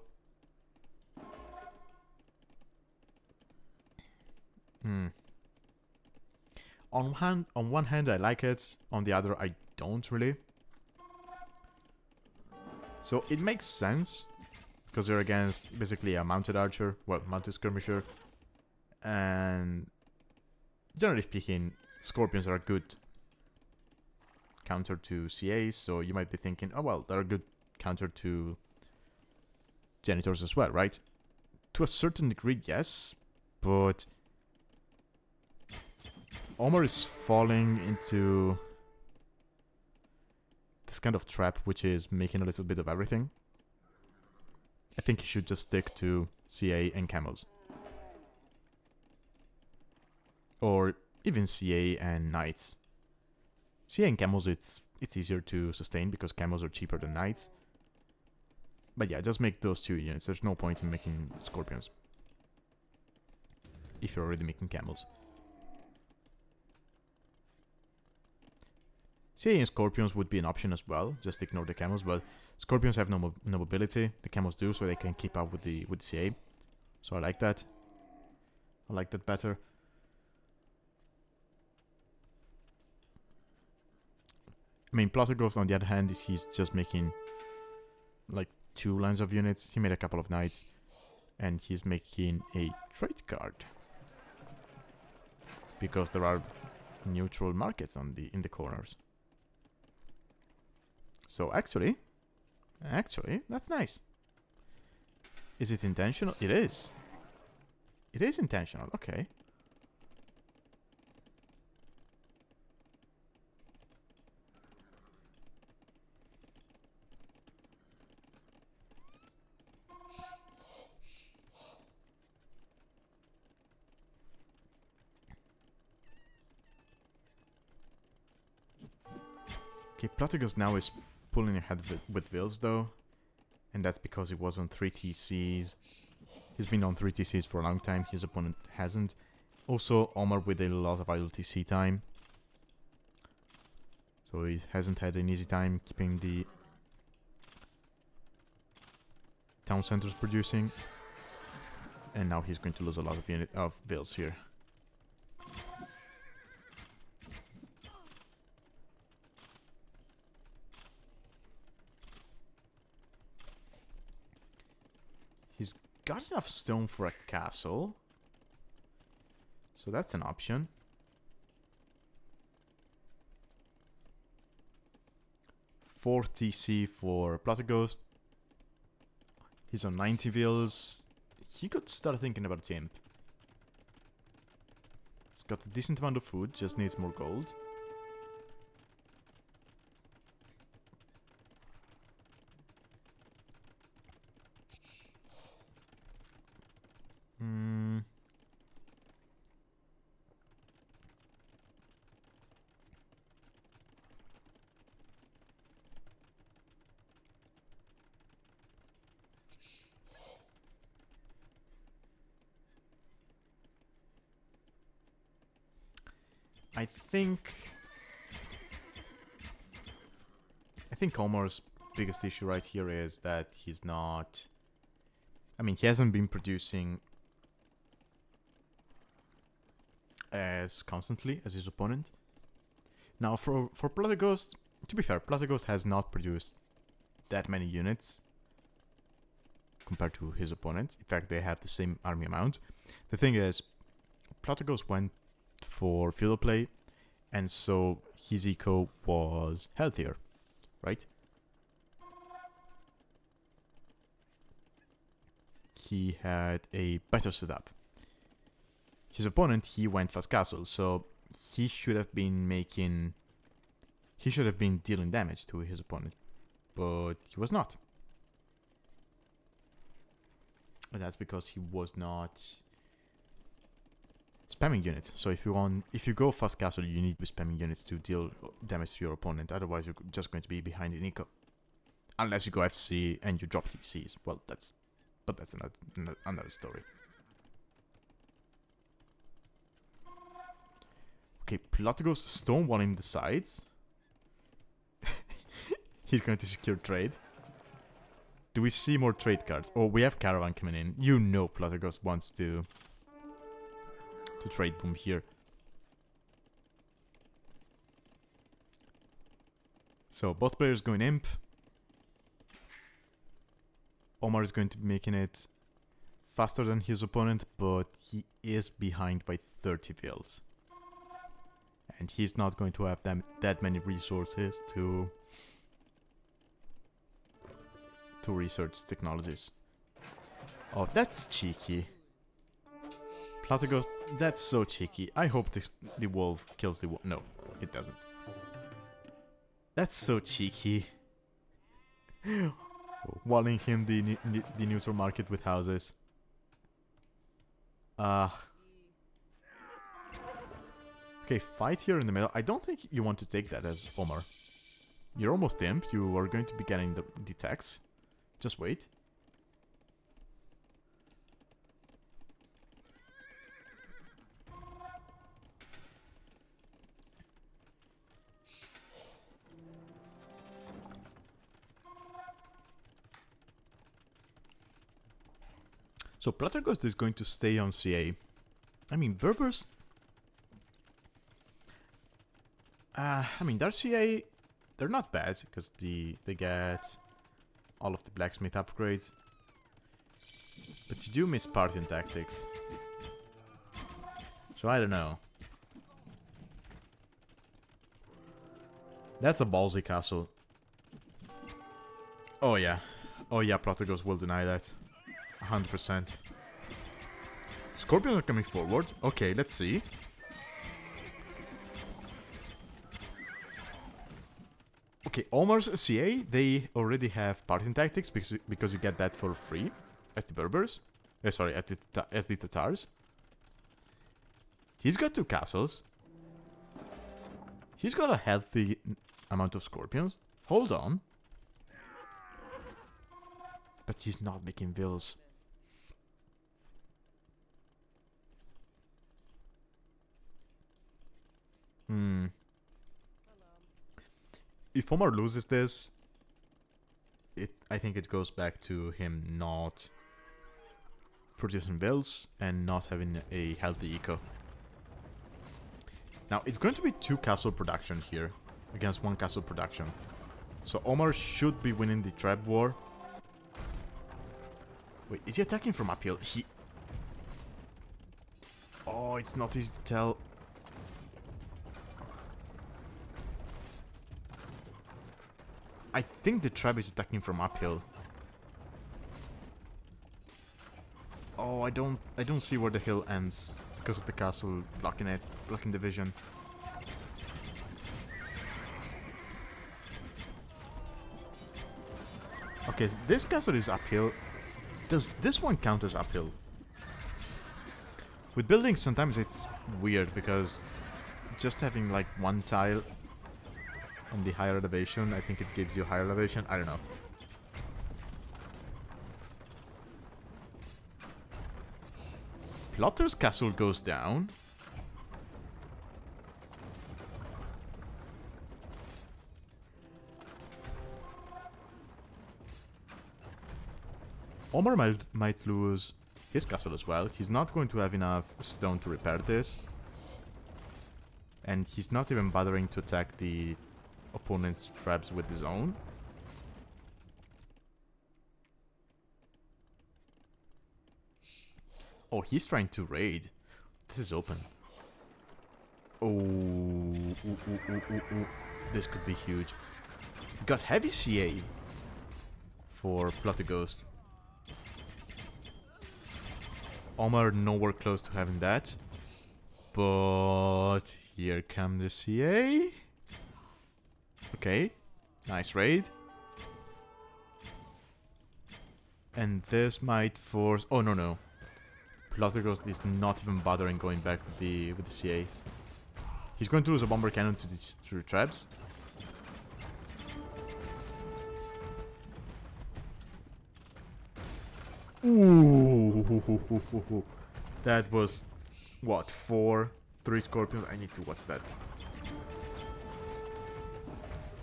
[SPEAKER 1] on one hand I like it, on the other I don't really. So it makes sense because they're against basically a mounted archer, well, mounted skirmisher, and generally speaking, scorpions are a good counter to CAs, so you might be thinking, oh well, they're a good counter to janitors as well, right? To a certain degree, yes, but Omar is falling into this kind of trap, which is making a little bit of everything. I think he should just stick to CA and camels. Or even CA and knights. CA and camels, it's easier to sustain because camels are cheaper than knights. But yeah, just make those two units. There's no point in making scorpions if you're already making camels. CA and scorpions would be an option as well. Just ignore the camels, but scorpions have no mobility. The camels do, so they can keep up with the CA. So I like that. I like that better. I mean, Pl0tterghost on the other hand, he's just making like 2 lines of units. He made a couple of knights, and he's making a trade card because there are neutral markets on in the corners. So actually, that's nice. Is it intentional? It is. It is intentional. Okay. Okay, Pl0tterghost now is pulling ahead with Wills though, and that's because he was on 3 TCs. He's been on 3 TCs for a long time, his opponent hasn't. Also, Omar with a lot of idle TC time. So he hasn't had an easy time keeping the town centers producing. And now he's going to lose a lot of Wills here. He's got enough stone for a castle, so that's an option. Four TC for Pl0tterghost. He's on 90 Wills. He could start thinking about Imp. He's got a decent amount of food, just needs more gold. I think Omar's biggest issue right here is that he's not... I mean, he hasn't been producing as constantly as his opponent. Now, for Pl0tterghost, to be fair, Pl0tterghost has not produced that many units compared to his opponent. In fact, they have the same army amount. The thing is, Pl0tterghost went for filler play, and so his eco was healthier, right? He had a better setup. His opponent, he went fast castle, so he should have been making... He should have been dealing damage to his opponent, but he was not. And that's because he was not spamming units. So if you go fast castle, you need to be spamming units to deal damage to your opponent. Otherwise, you're just going to be behind in eco. Unless you go FC and you drop TCs. Well, that's another story. Okay, Pl0tterghost stonewalling the sides. He's going to secure trade. Do we see more trade cards? Oh, we have Caravan coming in. You know Pl0tterghost wants to trade boom here. So both players going imp. Omar is going to be making it faster than his opponent, but he is behind by 30 vills. And he's not going to have that many resources to research technologies. Oh, that's cheeky. Pl0tterghost, that's so cheeky. I hope the wolf kills the wolf. No, it doesn't. That's so cheeky. Walling him the neutral market with houses. Okay, fight here in the middle. I don't think you want to take that as Omar. You're almost imp. You are going to be getting the tax. Just wait. So Pl0tterghost is going to stay on CA. I mean, Berbers... I mean, their CA... They're not bad, because they get all of the blacksmith upgrades. But you do miss party and tactics. So I don't know. That's a ballsy castle. Oh yeah. Oh yeah, Pl0tterghost will deny that. 100%. Scorpions are coming forward. Okay, let's see. Okay, Omar's CA, they already have party tactics because you get that for free as the Berbers. Sorry, as the Tatars. He's got 2 castles. He's got a healthy amount of Scorpions. Hold on. But he's not making vills. If Omar loses this, I think it goes back to him not producing vills and not having a healthy eco. Now, it's going to be 2 castle production here against 1 castle production. So Omar should be winning the trap war. Wait, is he attacking from uphill? Oh, it's not easy to tell. I think the trap is attacking from uphill. Oh, I don't see where the hill ends because of the castle blocking it, blocking the vision. Okay, so this castle is uphill. Does this one count as uphill? With buildings, sometimes it's weird because just having like 1 tile on the higher elevation, I think it gives you higher elevation. I don't know. Pl0tter's castle goes down. Omar might lose his castle as well. He's not going to have enough stone to repair this. And he's not even bothering to attack the opponent's traps with his own. Oh, he's trying to raid. This is open. Oh, ooh. This could be huge. We got heavy CA for Pl0tterghost. Omar nowhere close to having that. But here come the CA. Okay, nice raid. And this might force... Oh, no. Pl0tterghost is not even bothering going back with the CA. He's going to lose a bomber cannon to the traps. Ooh, that was what, 3 scorpions. I need to watch that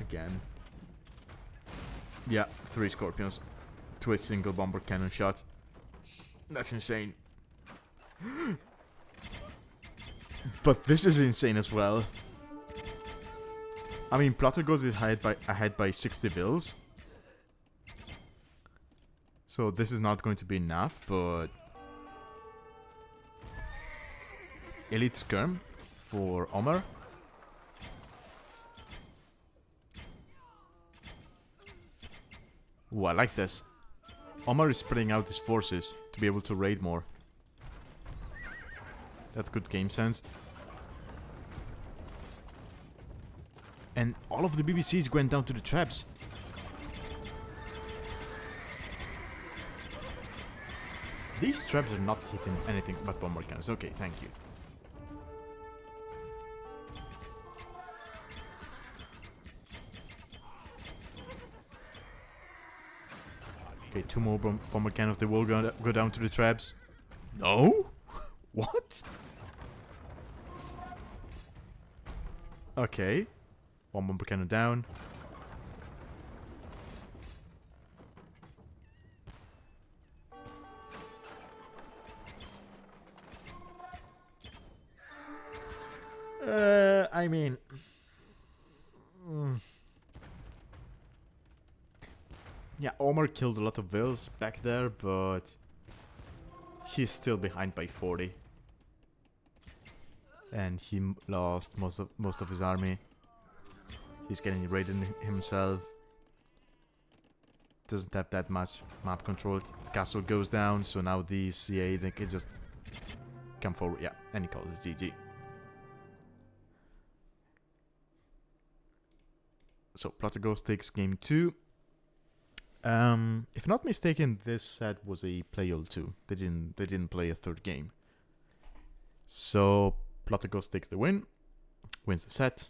[SPEAKER 1] again. Yeah, 3 scorpions to a single bomber cannon shot. That's insane. But this is insane as well. I mean, Pl0tterghost is ahead by 60 bills. So this is not going to be enough, but... Elite Skirm for Omar. Ooh, I like this. Omar is spreading out his forces to be able to raid more. That's good game sense. And all of the BBCs went down to the traps. These traps are not hitting anything but bomber cannons. Okay, thank you. Okay, 2 more bomber cannons. They will go down to the traps. No? What? Okay. 1 bomber cannon down. I mean... Yeah, Omar killed a lot of vills back there, but... he's still behind by 40. And he lost most of his army. He's getting raided himself. Doesn't have that much map control. Castle goes down, so now the CA, they can just come forward. Yeah, and he calls it GG. So Pl0tterghost takes game 2. If not mistaken, this set was a play all 2. They didn't play a 3rd game. So Pl0tterghost takes the win, wins the set.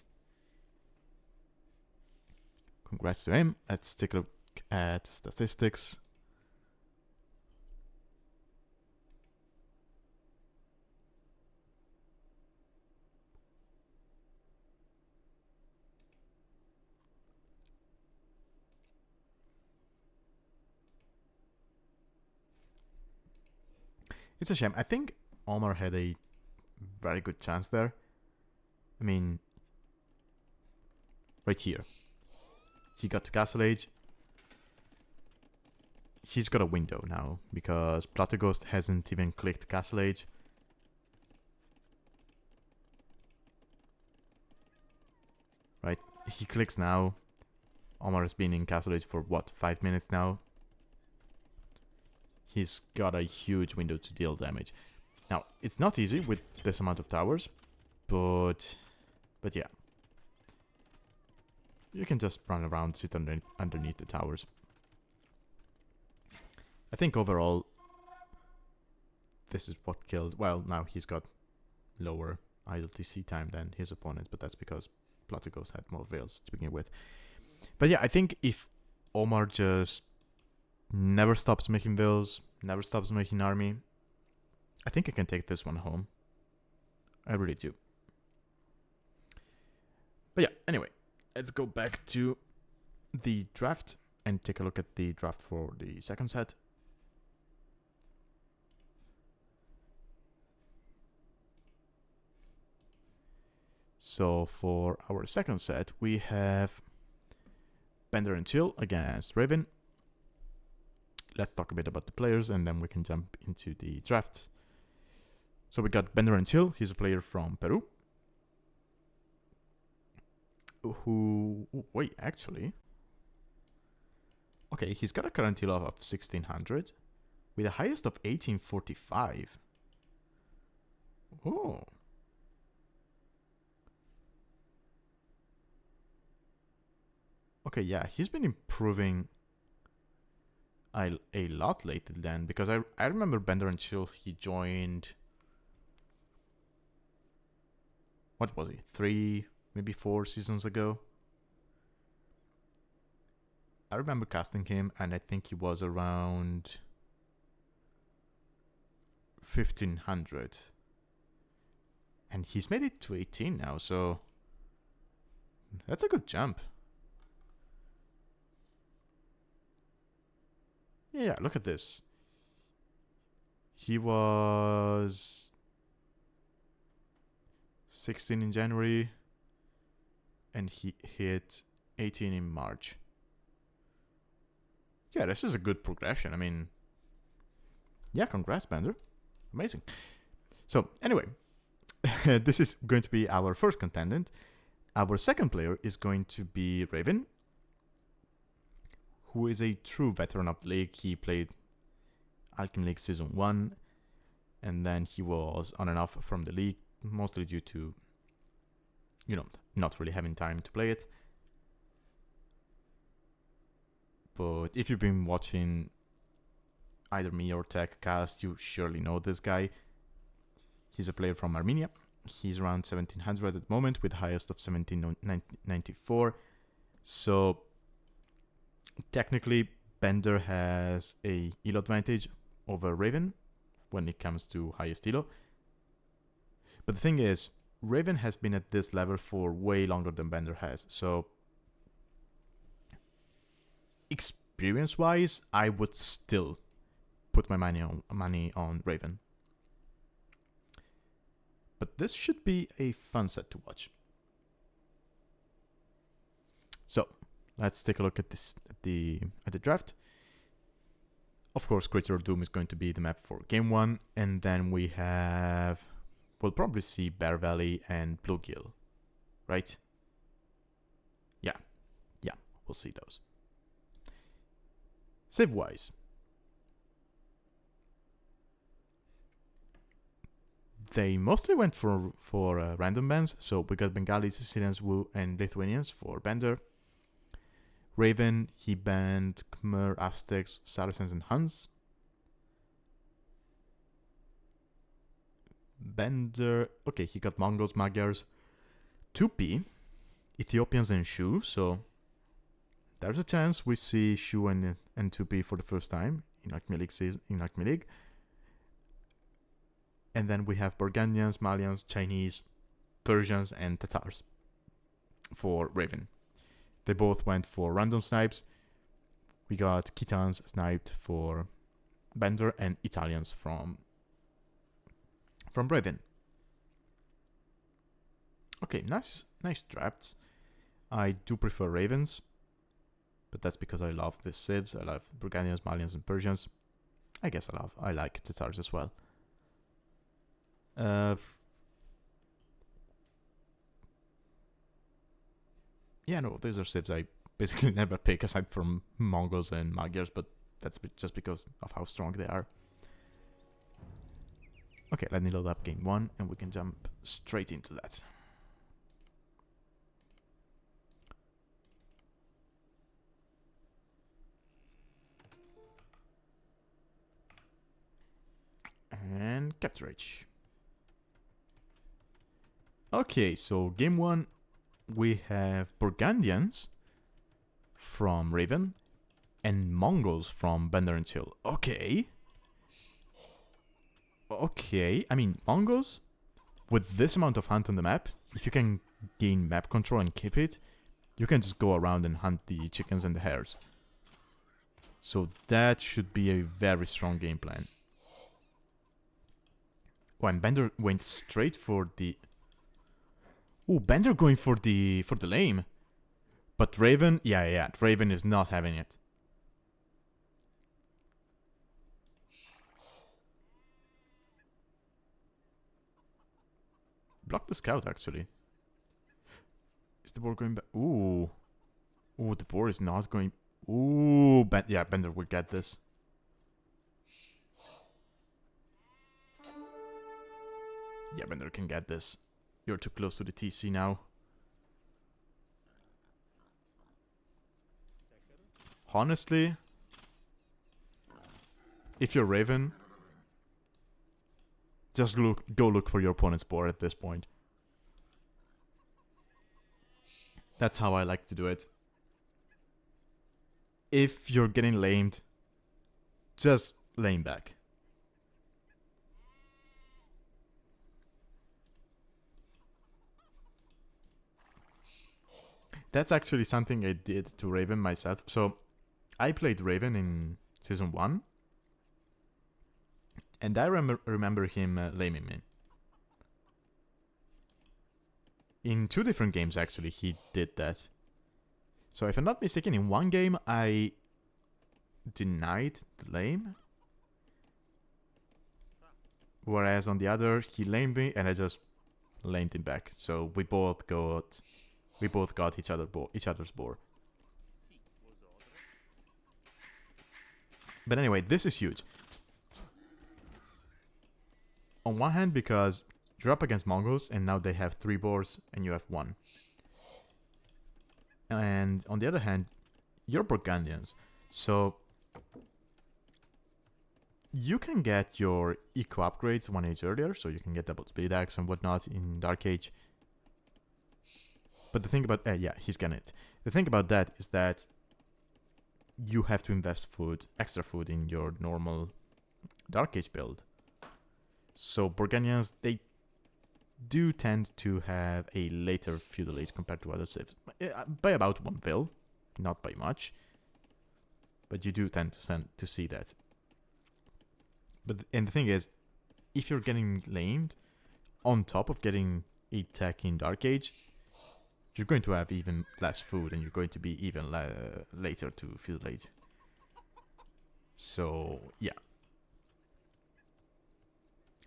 [SPEAKER 1] Congrats to him. Let's take a look at statistics. It's a shame. I think Omar had a very good chance there. I mean, right here. He got to Castle Age. He's got a window now, because Pl0tterghost hasn't even clicked Castle Age. Right, he clicks now. Omar has been in Castle Age for what, 5 minutes now? He's got a huge window to deal damage. Now, it's not easy with this amount of towers, but yeah. You can just run around, sit underneath the towers. I think overall, this is what killed... Well, now he's got lower idle TC time than his opponent, but that's because Pl0tterghost had more veils to begin with. But yeah, I think if Omar just never stops making veils, never stops making army, I think I can take this one home. I really do. But yeah, anyway, let's go back to the draft and take a look at the draft for the second set. So for our second set, we have BenderAndChill against xRavyn. Let's talk a bit about the players and then we can jump into the drafts. So we got BenderAndChill. He's a player from Peru. Wait, actually. Okay, he's got a current elo of 1600 with a highest of 1845. Oh. Okay, yeah, he's been improving a lot lately then, because I remember BenderAndChill, he joined, what was it, 3, maybe 4 seasons ago. I remember casting him and I think he was around 1500. And he's made it to 18 now, so that's a good jump. Yeah, look at this. He was 16 in January and he hit 18 in March. Yeah, this is a good progression. I mean, yeah, congrats, Bender. Amazing. So, anyway, this is going to be our first contendant. Our second player is going to be xRavyn, who is a true veteran of the league. He played Alchemy League Season 1, and then he was on and off from the league, mostly due to, you know, not really having time to play it. But if you've been watching either me or TechCast, you surely know this guy. He's a player from Armenia. He's around 1700 at the moment with the highest of 1794. So technically, Bender has a elo advantage over xRavyn when it comes to highest elo. But the thing is, xRavyn has been at this level for way longer than Bender has. So experience-wise, I would still put my money on xRavyn. But this should be a fun set to watch. So let's take a look at this at the draft. Of course, Crater of Doom is going to be the map for game 1, and then we'll probably see Bear Valley and Bluegill, right? Yeah, we'll see those. Save-wise, they mostly went for random bans. So we got Bengalis, Sicilians, Wu, and Lithuanians for Bender. xRavyn, he banned Khmer, Aztecs, Saracens, and Huns. Bender, okay, he got Mongols, Magyars, 2P, Ethiopians, and Shu. So there's a chance we see Shu and 2P for the first time in Alchemy League. And then we have Burgundians, Malians, Chinese, Persians, and Tatars for xRavyn. They both went for random snipes. We got Khitans sniped for Bender and Italians from xRavyn. Okay, nice drafts. I do prefer Ravens, but that's because I love the civs. I love Burgundians, Malians, and Persians. I guess I like Tatars as well. Yeah, no, these are civs I basically never pick aside from Mongols and Magyars, but that's just because of how strong they are. Okay, let me load up game 1 and we can jump straight into that. And capture. Okay, so game 1, we have Burgundians from xRavyn and Mongols from BenderAndChill. Okay, I mean, Mongols, with this amount of hunt on the map, if you can gain map control and keep it, you can just go around and hunt the chickens and the hares. So that should be a very strong game plan. Oh, and Bender went straight for the... Ooh, Bender going for the lame. But Raven, yeah, Raven is not having it. Block the scout, actually. Is the boar going back? Ooh. Ooh, the boar is not going... Ooh, yeah, Bender will get this. Yeah, Bender can get this. You're too close to the TC now. Honestly, if you're Raven, just go look for your opponent's board at this point. That's how I like to do it. If you're getting lamed, just lame back. That's actually something I did to Raven myself. So, I played Raven in Season 1. And I remember him laming me. In 2 different games, actually, he did that. So, if I'm not mistaken, in one game, I denied the lame. Whereas on the other, he lamed me, and I just lamed him back. So, we both got each other's board. But anyway, this is huge. On one hand, because you're up against Mongols, and now they have 3 boars, and you have 1. And on the other hand, you're Burgundians, so you can get your eco upgrades 1 age earlier, so you can get double speed axe and whatnot in Dark Age. But the thing about... yeah, he's getting it. The thing about that is that you have to invest extra food in your normal Dark Age build. So Burgundians, they do tend to have a later feudal age compared to other civs. By about 1 vil, not by much. But you do tend to see that. And the thing is, if you're getting lamed, on top of getting a tech in Dark Age, you're going to have even less food, and you're going to be even later to feudal age. So, yeah.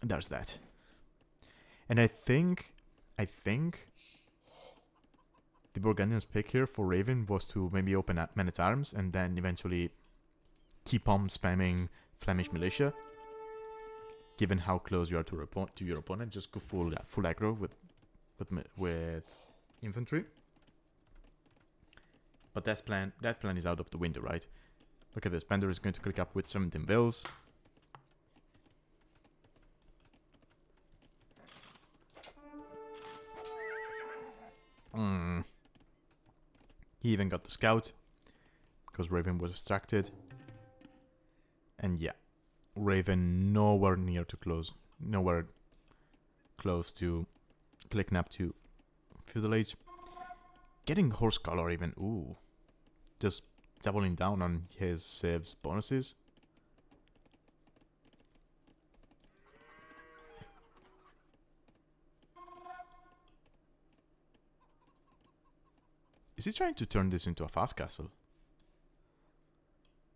[SPEAKER 1] There's that. And I think the Burgundians' pick here for Raven was to maybe open up men-at-arms and then eventually keep on spamming Flemish militia. Given how close you are to your opponent, just go full aggro with infantry. But that plan is out of the window, right? Look at this. Bender is going to click up with 17 vils. He even got the scout because Raven was distracted. And yeah, Raven nowhere close to clicking up to feudal age. Getting horse color even, ooh, just doubling down on his civs bonuses. Is he trying to turn this into a fast castle?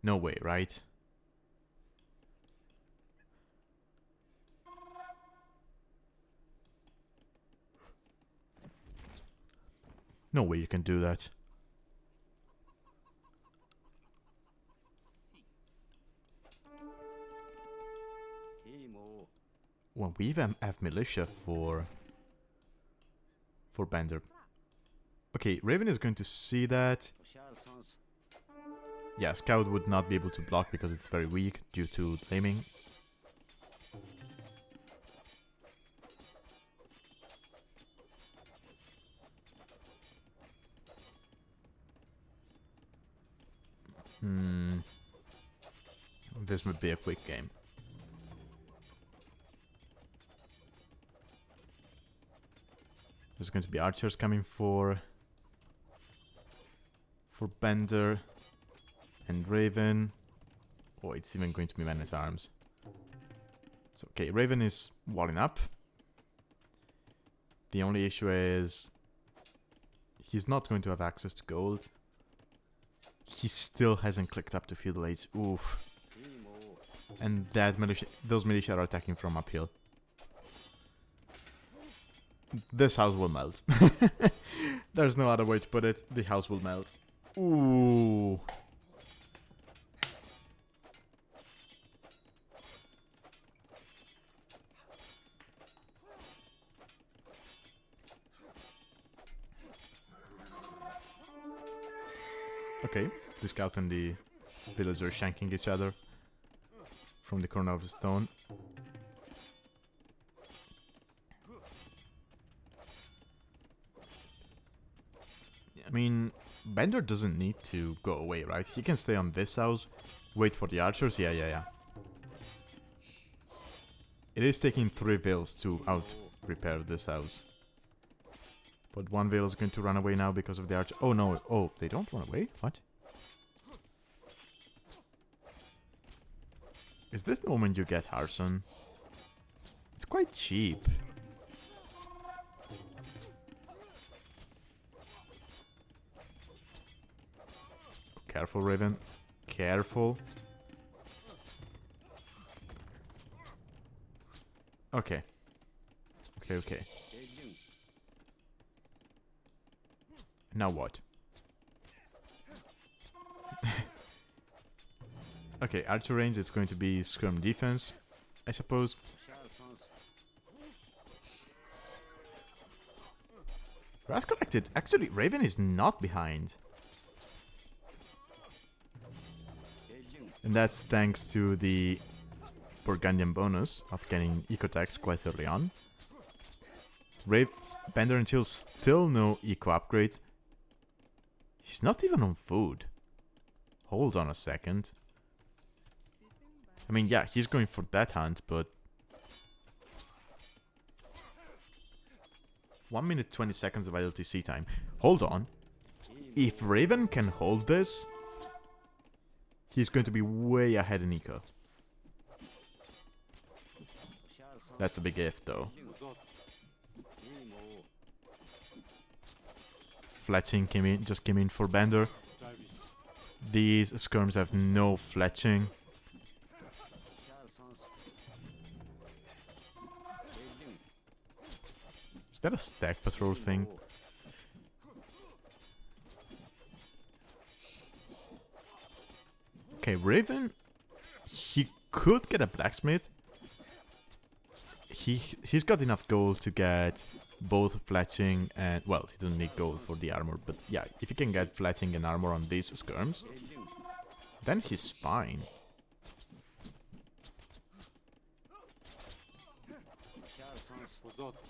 [SPEAKER 1] No way, right? No way you can do that. Well, we even have militia for Bender. Okay, Raven is going to see that. Yeah, Scout would not be able to block because it's very weak due to laming. This would be a quick game. There's going to be archers coming for Bender and Raven. Oh, it's even going to be men-at-arms. So, okay, Raven is walling up. The only issue is he's not going to have access to gold. He still hasn't clicked up to field blades. Oof. And that those militia are attacking from uphill. This house will melt. There's no other way to put it. The house will melt. Ooh. Okay, the scout and the villager shanking each other from the corner of the stone. I mean, Bender doesn't need to go away, right? He can stay on this house, wait for the archers. Yeah. It is taking 3 veils to out-repair this house. But 1 veil is going to run away now because of the archer. Oh no, oh, they don't run away? What? Is this the moment you get arson? It's quite cheap. Careful, Raven. Careful. Okay. Okay. Now what? Okay, archer range, it's going to be scrum defense, I suppose. Ras collected. Actually, Raven is not behind. And that's thanks to the Burgundian bonus of getting eco tax quite early on. BenderAndChill still no eco upgrades. He's not even on food. Hold on a second. I mean, yeah, he's going for that hunt, but 1 minute 20 seconds of ILTC time. Hold on. If Raven can hold this, he's going to be way ahead in eco. That's a big if, though. Fletching just came in for Bender. These skirms have no fletching. Is that a stack patrol thing? Okay, Raven, he could get a blacksmith. He's got enough gold to get both fletching and, well, he doesn't need gold for the armor, but yeah, if he can get fletching and armor on these skirms, then he's fine.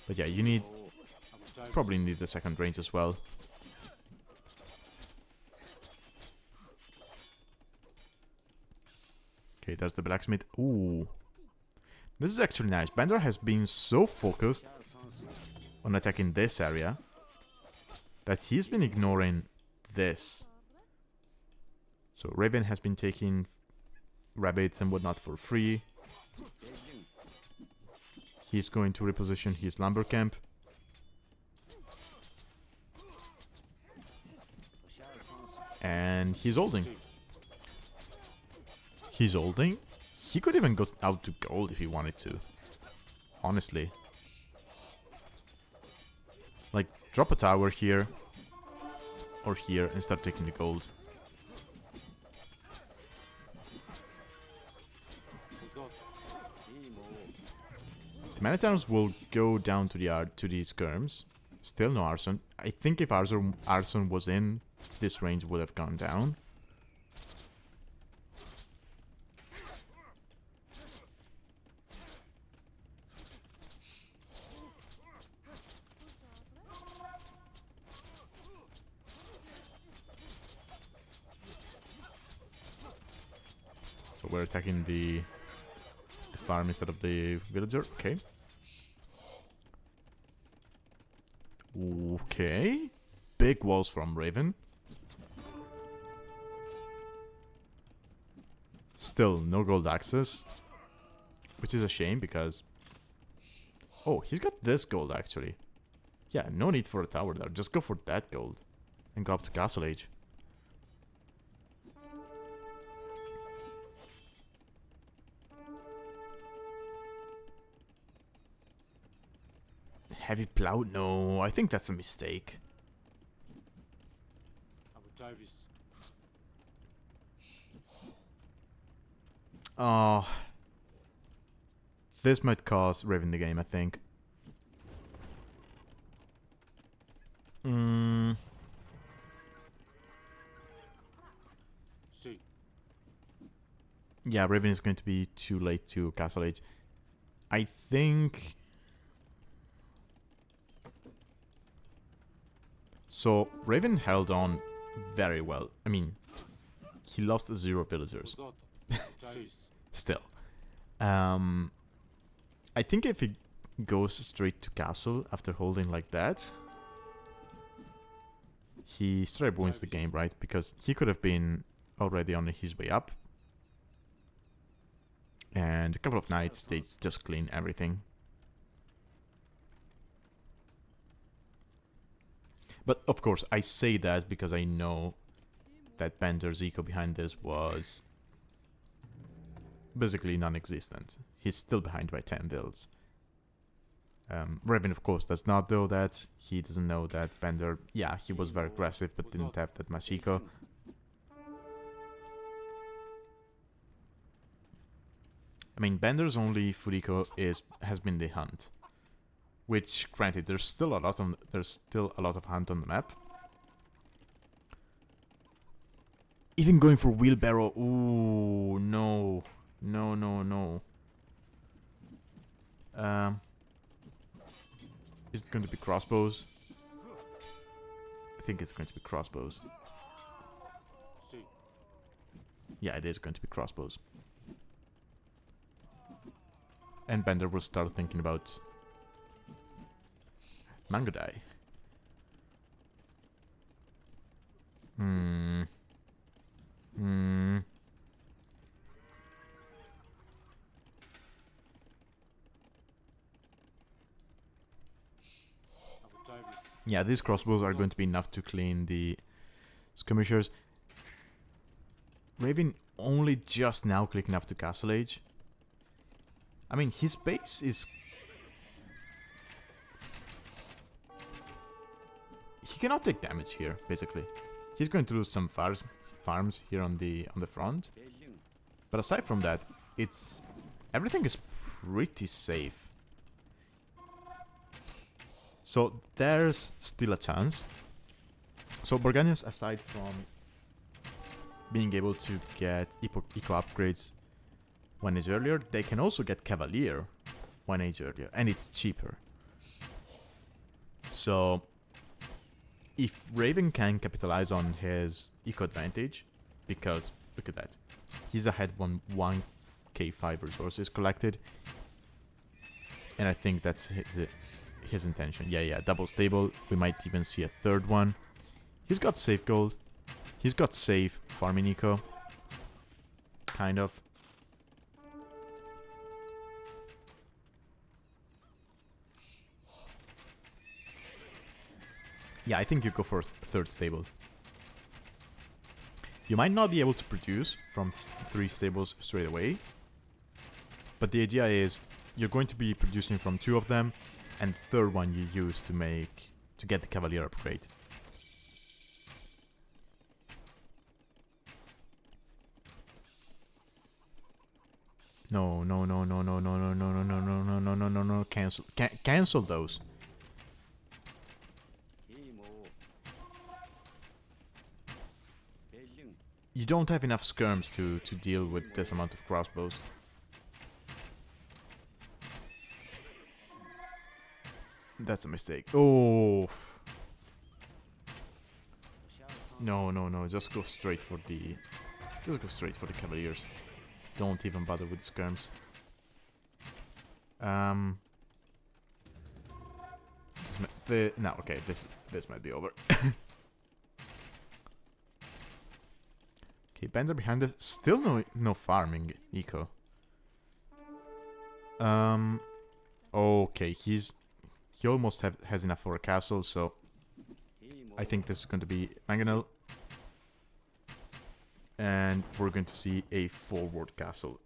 [SPEAKER 1] But yeah, you probably need the second range as well. Okay, there's the blacksmith. Ooh. This is actually nice. Bender has been so focused on attacking this area that he's been ignoring this. So Raven has been taking rabbits and whatnot for free. He's going to reposition his lumber camp. And he's holding. He's holding. He could even go out to gold if he wanted to. Honestly. Like, drop a tower here. Or here and start taking the gold. The Manitans will go down to the skirms. Still no arson. I think if arson was in, this range would have gone down. So we're attacking the farm instead of the villager. Okay. Okay. Big walls from Raven. Still no gold access. Which is a shame because... Oh, he's got this gold actually. Yeah, no need for a tower there. Just go for that gold. and go up to Castle Age. Heavy plow? No, I think that's a mistake. Oh, this might cost Raven the game, I think. Yeah, Raven is going to be too late to Castle Age. I think... So, Raven held on very well. I mean, he lost 0 villagers. Still. I think if he goes straight to castle after holding like that, he straight wins the game, right? Because he could have been already on his way up. And a couple of knights, they just clean everything. But of course, I say that because I know that Bender's eco behind this was basically non-existent. He's still behind by 10 builds. Raven, of course, does not know that. He doesn't know that Bender, yeah, he was very aggressive, but didn't have that much eco. I mean, Bender's only food eco has been the hunt, which, granted, there's still a lot of hunt on the map. Even going for wheelbarrow, ooh, no, no. Is it going to be crossbows? I think it's going to be crossbows. Yeah, it is going to be crossbows. And Bender will start thinking about Mango Dye. Yeah, these crossbows are going to be enough to clean the skirmishers. Raven only just now clicking up to Castle Age. I mean, his base is... He cannot take damage here, basically. He's going to lose some farms here on the front. But aside from that, everything is pretty safe. So there's still a chance. So Borganians, aside from being able to get eco upgrades 1 age earlier, they can also get Cavalier 1 age earlier, and it's cheaper. So if Raven can capitalize on his eco advantage, because look at that, he's ahead 1k5 resources collected, and I think that's his intention. Yeah, double stable. We might even see a third one. He's got safe gold. He's got safe farming eco. Kind of. Yeah, I think you go for a third stable. You might not be able to produce from 3 stables straight away, but the idea is you're going to be producing from 2 of them, and the third one you use to get the Cavalier upgrade. No, cancel those. You don't have enough skirms to deal with this amount of crossbows. That's a mistake. Oh. No, just go straight for the Cavaliers. Don't even bother with the skirms. Okay, this might be over. Okay, Bender behind us. Still no farming eco. Okay, he almost has enough for a castle, so I think this is going to be mangonel. And we're going to see a forward castle.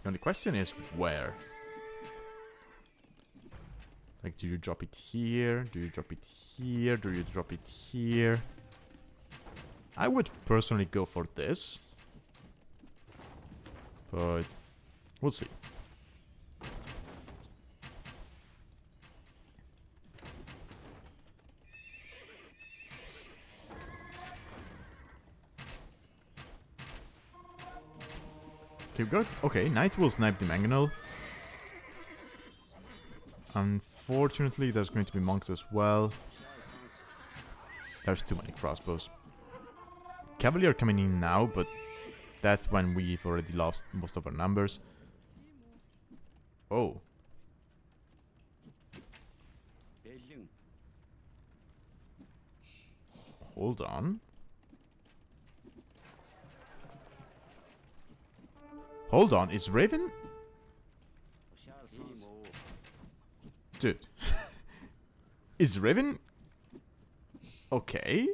[SPEAKER 1] The only question is where? Like, do you drop it here? Do you drop it here? Do you drop it here? I would personally go for this. But we'll see. Okay, we got... Okay, Knights will snipe the mangonel. Unfortunately, there's going to be monks as well. There's too many crossbows. Cavalier coming in now, but that's when we've already lost most of our numbers. Oh. Hold on. Hold on, is Raven? Dude. Is Raven? Okay.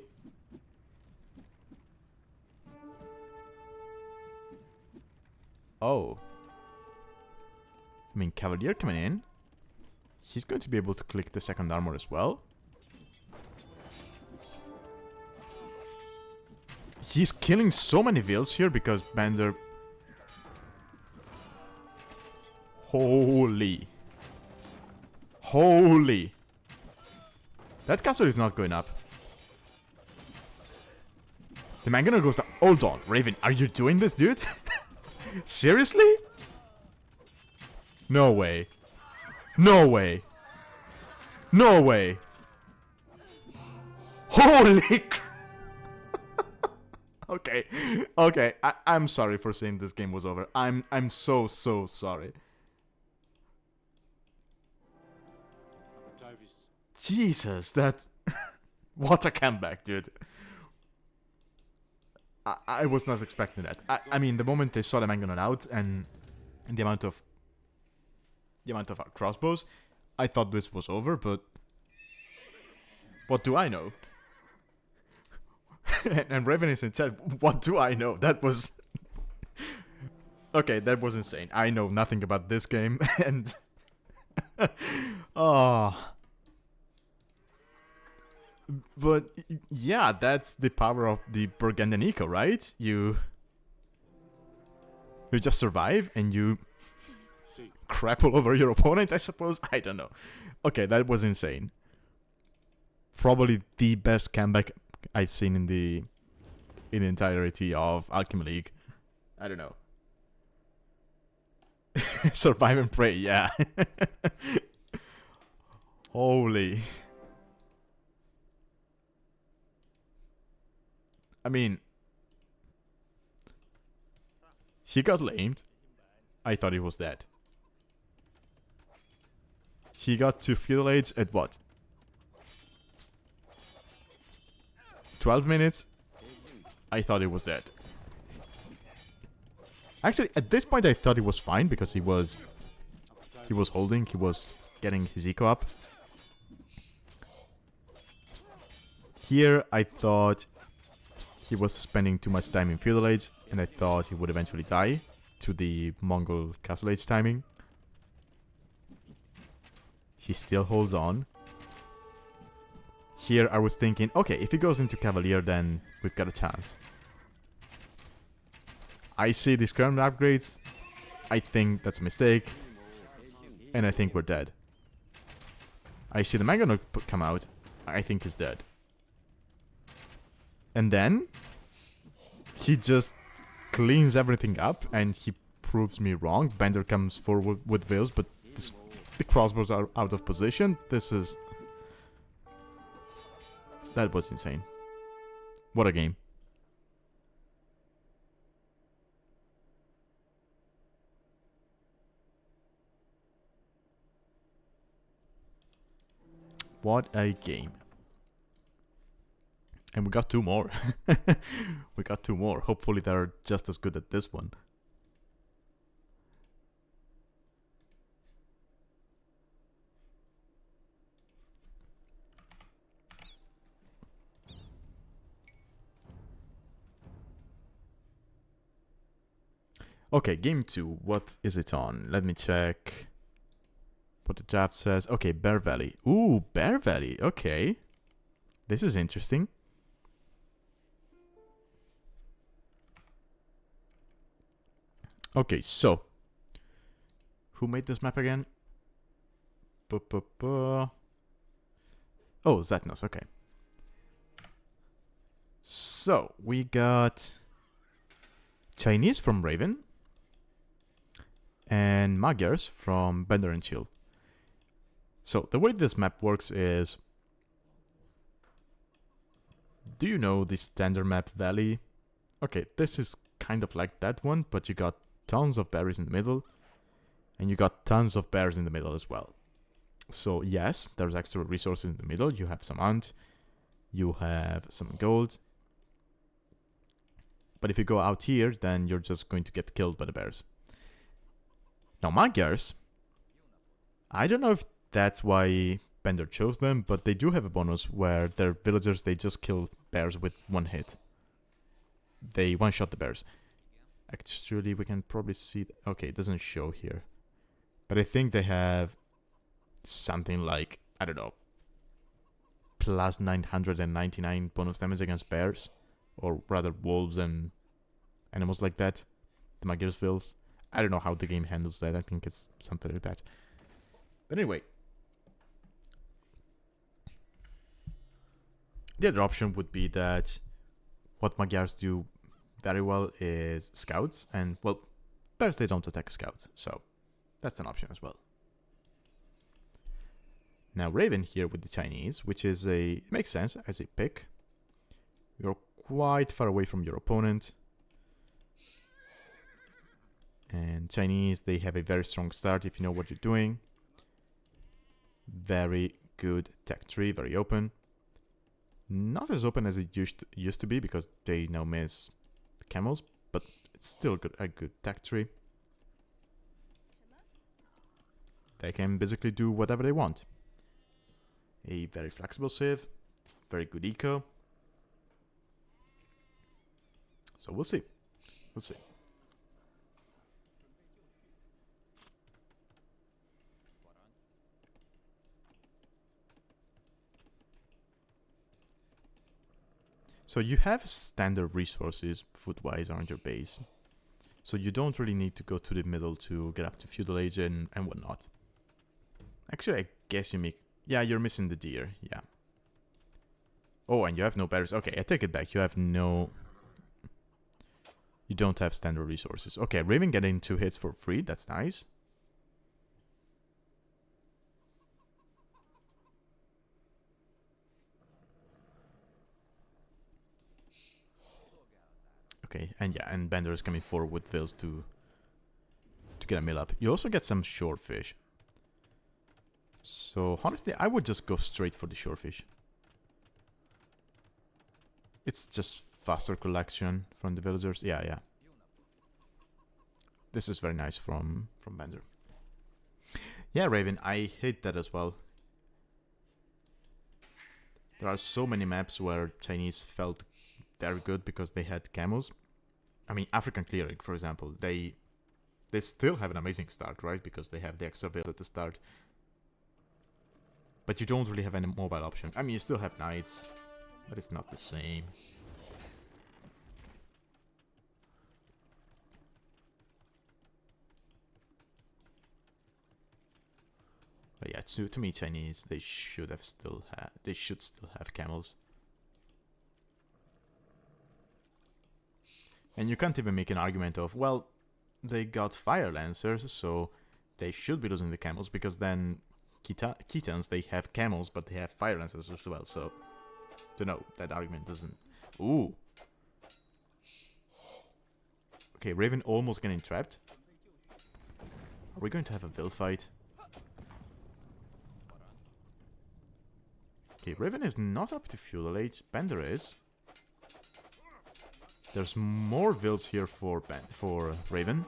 [SPEAKER 1] Oh. I mean, Cavalier coming in. He's going to be able to click the second armor as well. He's killing so many Veils here because Bender... Holy. Holy. That castle is not going up. The mangonel goes down. Hold on, Raven, are you doing this, dude? Seriously? No way. No way. No way. Holy crap. Okay. Okay, I'm sorry for saying this game was over. I'm so sorry. Jesus, that... What a comeback, dude. I was not expecting that. I mean, the moment they saw the mangonel out and the amount of crossbows, I thought this was over, but what do I know? and Raven is in chat. What do I know? That was okay. That was insane. I know nothing about this game, and oh. But yeah, that's the power of the Burgundian Eco, right? You just survive and you crap all over your opponent, I suppose. I don't know. Okay, that was insane. Probably the best comeback I've seen in the entirety of Alchemy League. I don't know. Survive and pray, yeah. Holy. I mean, he got lamed. I thought he was dead. He got 2 Feudal Aids at what? 12 minutes? I thought he was dead. Actually, at this point I thought he was fine because he was holding, he was getting his eco up. Here I thought he was spending too much time in Feudal Age, and I thought he would eventually die to the Mongol Castle Age timing. He still holds on. Here I was thinking, okay, if he goes into Cavalier, then we've got a chance. I see these current upgrades. I think that's a mistake. And I think we're dead. I see the mangonel come out. I think he's dead. And then he just cleans everything up and he proves me wrong. Bender comes forward with Veils, but the crossbows are out of position. That was insane. What a game. What a game. And we got 2 more. We got 2 more. Hopefully they're just as good as this one. Okay, game 2. What is it on? Let me check what the draft says. Okay, Bear Valley. Ooh, Bear Valley. Okay. This is interesting. Okay, so. Who made this map again? Oh, Zetnos. Okay. So, we got Chinese from xRavyn and Magyars from BenderAndChill. So, the way this map works is... Do you know the standard map Valley? Okay, this is kind of like that one, but you got tons of berries in the middle, and you got tons of bears in the middle as well. So yes, there's extra resources in the middle. You have some ant, you have some gold. But if you go out here, then you're just going to get killed by the bears. Now Magyars, I don't know if that's why Bender chose them, but they do have a bonus where their villagers, they just kill bears with one hit. They one-shot the bears. Actually, we can probably see... Okay, it doesn't show here. But I think they have something like, I don't know, plus 999 bonus damage against bears. Or rather, wolves and animals like that. The Magyars wills. I don't know how the game handles that. I think it's something like that. But anyway. The other option would be that what Magyars do very well is scouts. And, well, bears, they don't attack scouts. So, that's an option as well. Now, xRavyn here with the Chinese, which is a... It makes sense as a pick. You're quite far away from your opponent. And Chinese, they have a very strong start if you know what you're doing. Very good tech tree, very open. Not as open as it used to be because they now miss the camels, but it's still a good tech tree. They can basically do whatever they want. A very flexible civ, very good eco. So we'll see. We'll see. So you have standard resources food-wise around your base. So you don't really need to go to the middle to get up to feudal age and whatnot. Actually, I guess you make... Yeah, you're missing the deer. Yeah. Oh, and you have no berries. Okay, I take it back. You have no... You don't have standard resources. Okay, xRavyn getting 2 hits for free. That's nice. Okay, and yeah, and Bender is coming forward with Vils to get a mill up. You also get some shorefish. So, honestly, I would just go straight for the shorefish. It's just faster collection from the villagers. Yeah, yeah. This is very nice from Bender. Yeah, xRavyn, I hate that as well. There are so many maps where Chinese felt very good because they had camels. I mean, African Clearing, for example, they still have an amazing start, right? Because they have the xRavyn at the start. But you don't really have any mobile option. I mean, you still have knights, but it's not the same. But yeah, to me, Chinese, they should still have camels. And you can't even make an argument of, well, they got fire lancers, so they should be losing the camels, because then Khitans, they have camels, but they have fire lancers as well, so... So no, that argument doesn't... Ooh! Okay, xRavyn almost getting trapped. Are we going to have a Vil fight? Okay, xRavyn is not up to feudal age, Bender is. There's more Vils here for xRavyn.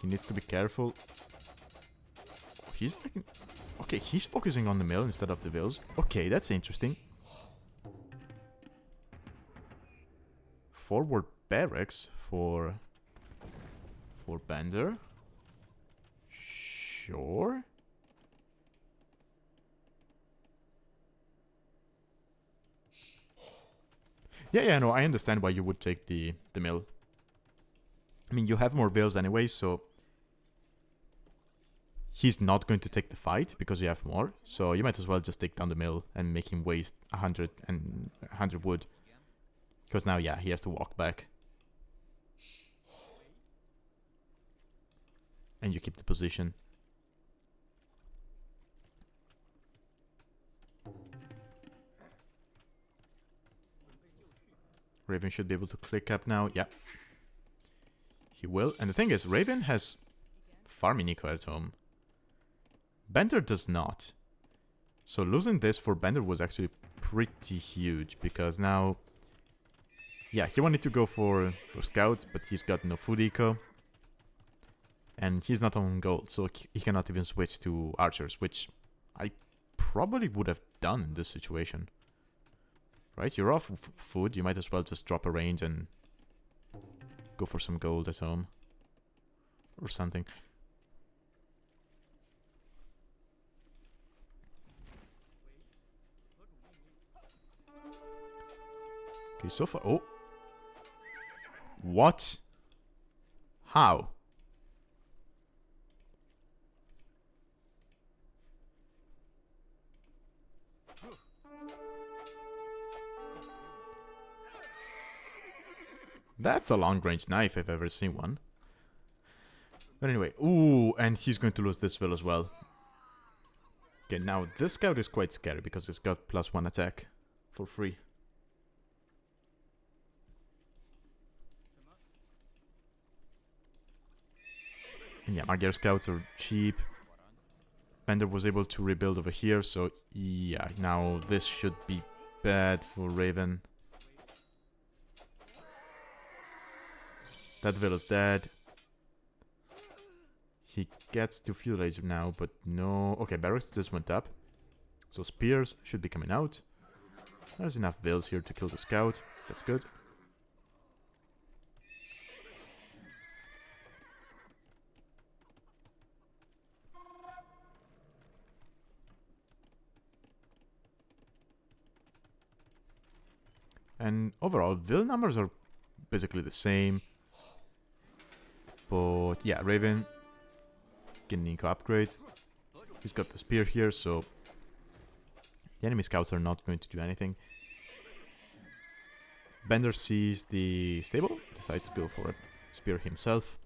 [SPEAKER 1] He needs to be careful. He's like... Okay, he's focusing on the mill instead of the Vils. Okay, that's interesting. forward barracks for Bender. Sure. Yeah, no, I understand why you would take the mill. I mean, you have more vills anyway, so he's not going to take the fight because you have more. So you might as well just take down the mill and make him waste 100 wood. Because now, yeah, he has to walk back. And you keep the position. Raven should be able to click up now. Yeah. He will. And the thing is, Raven has farming eco at home. Bender does not. So losing this for Bender was actually pretty huge. Because now... Yeah, he wanted to go for scouts, but he's got no food eco. And he's not on gold, so he cannot even switch to archers, which I probably would have done in this situation. Right, you're off food, you might as well just drop a range and go for some gold at home. Or something. Okay, so far... Oh! What? How? That's a long-range knife if I've ever seen one. But anyway, ooh, and he's going to lose this will as well. Okay, now this scout is quite scary because it's got +1 attack for free. And yeah, Magyar scouts are cheap. Bender was able to rebuild over here, so yeah, now this should be bad for Raven. That villa's dead. He gets to Field Rage now, but no... Okay, barracks just went up. So spears should be coming out. There's enough vills here to kill the scout. That's good. And overall, vill numbers are basically the same. But yeah, Raven getting eco upgrades. He's got the spear here, so the enemy scouts are not going to do anything. Bender sees the stable, decides to go for a spear himself.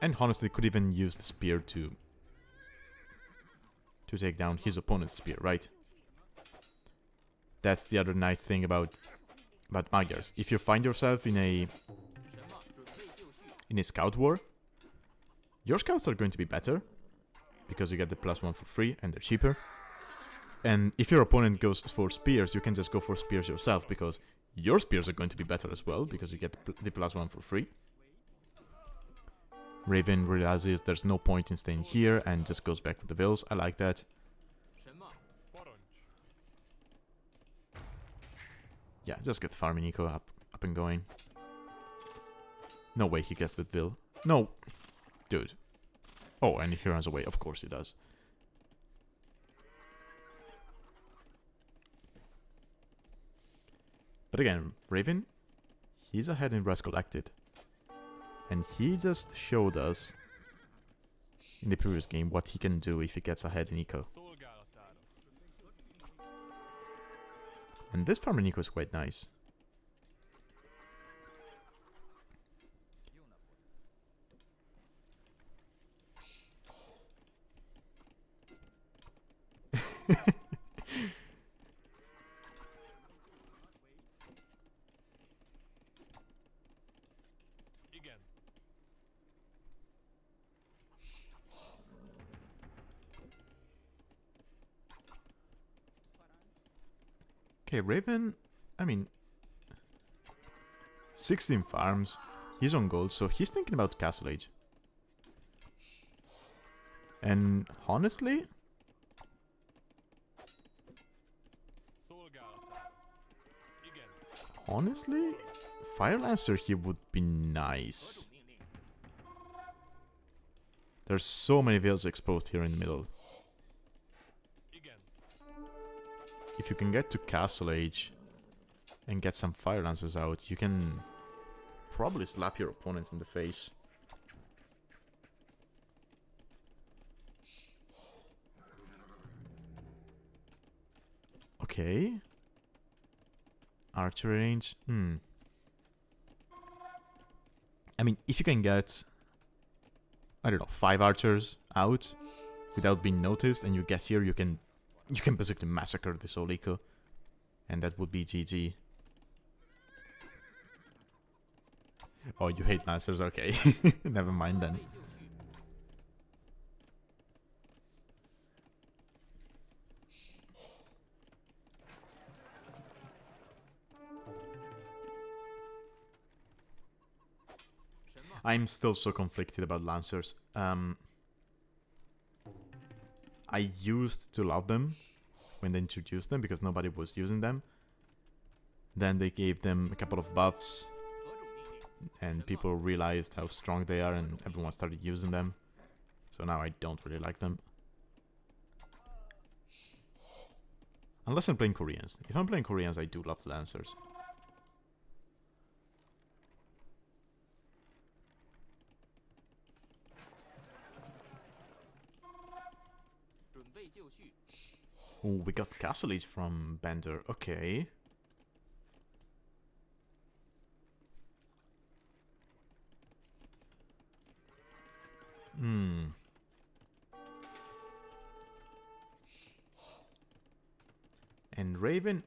[SPEAKER 1] And honestly could even use the spear to take down his opponent's spear, right? That's the other nice thing about Magyars. If you find yourself in a scout war, your scouts are going to be better because you get the +1 for free and they're cheaper. And if your opponent goes for spears, you can just go for spears yourself because your spears are going to be better as well because you get the +1 for free. Raven realizes there's no point in staying here and just goes back with the vills. I like that. Yeah, just get farming eco up and going. No way he gets that vill. No. Dude. Oh, and he runs away. Of course he does. But again, Raven, he's ahead in Rest Collected. And he just showed us in the previous game what he can do if he gets ahead in eco. And this farming eco is quite nice. Okay, Raven, I mean, 16 farms, he's on gold, so he's thinking about Castle Age. And honestly, Honestly, Fire Lancer here would be nice. There's so many veils exposed here in the middle. If you can get to Castle Age and get some Fire Lancers out, you can probably slap your opponents in the face. Okay. Archer range. I mean, if you can get, I don't know, 5 archers out without being noticed, and you get here, you can basically massacre this whole eco, and that would be GG. Oh, you hate lancers? Okay, never mind then. I'm still so conflicted about lancers. I used to love them when they introduced them because nobody was using them. Then they gave them a couple of buffs and people realized how strong they are and everyone started using them. So now I don't really like them. Unless I'm playing Koreans. If I'm playing Koreans, I do love the lancers. Oh, we got Castle Age from Bender. Okay. And Raven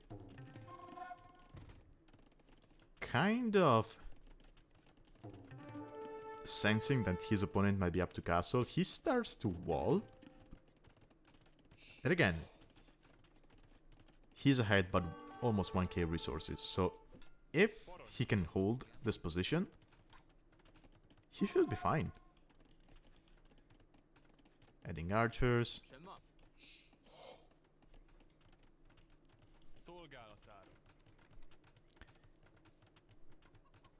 [SPEAKER 1] kind of sensing that his opponent might be up to castle, he starts to wall. And again, he's ahead but almost 1k resources, so if he can hold this position, he should be fine. Adding archers.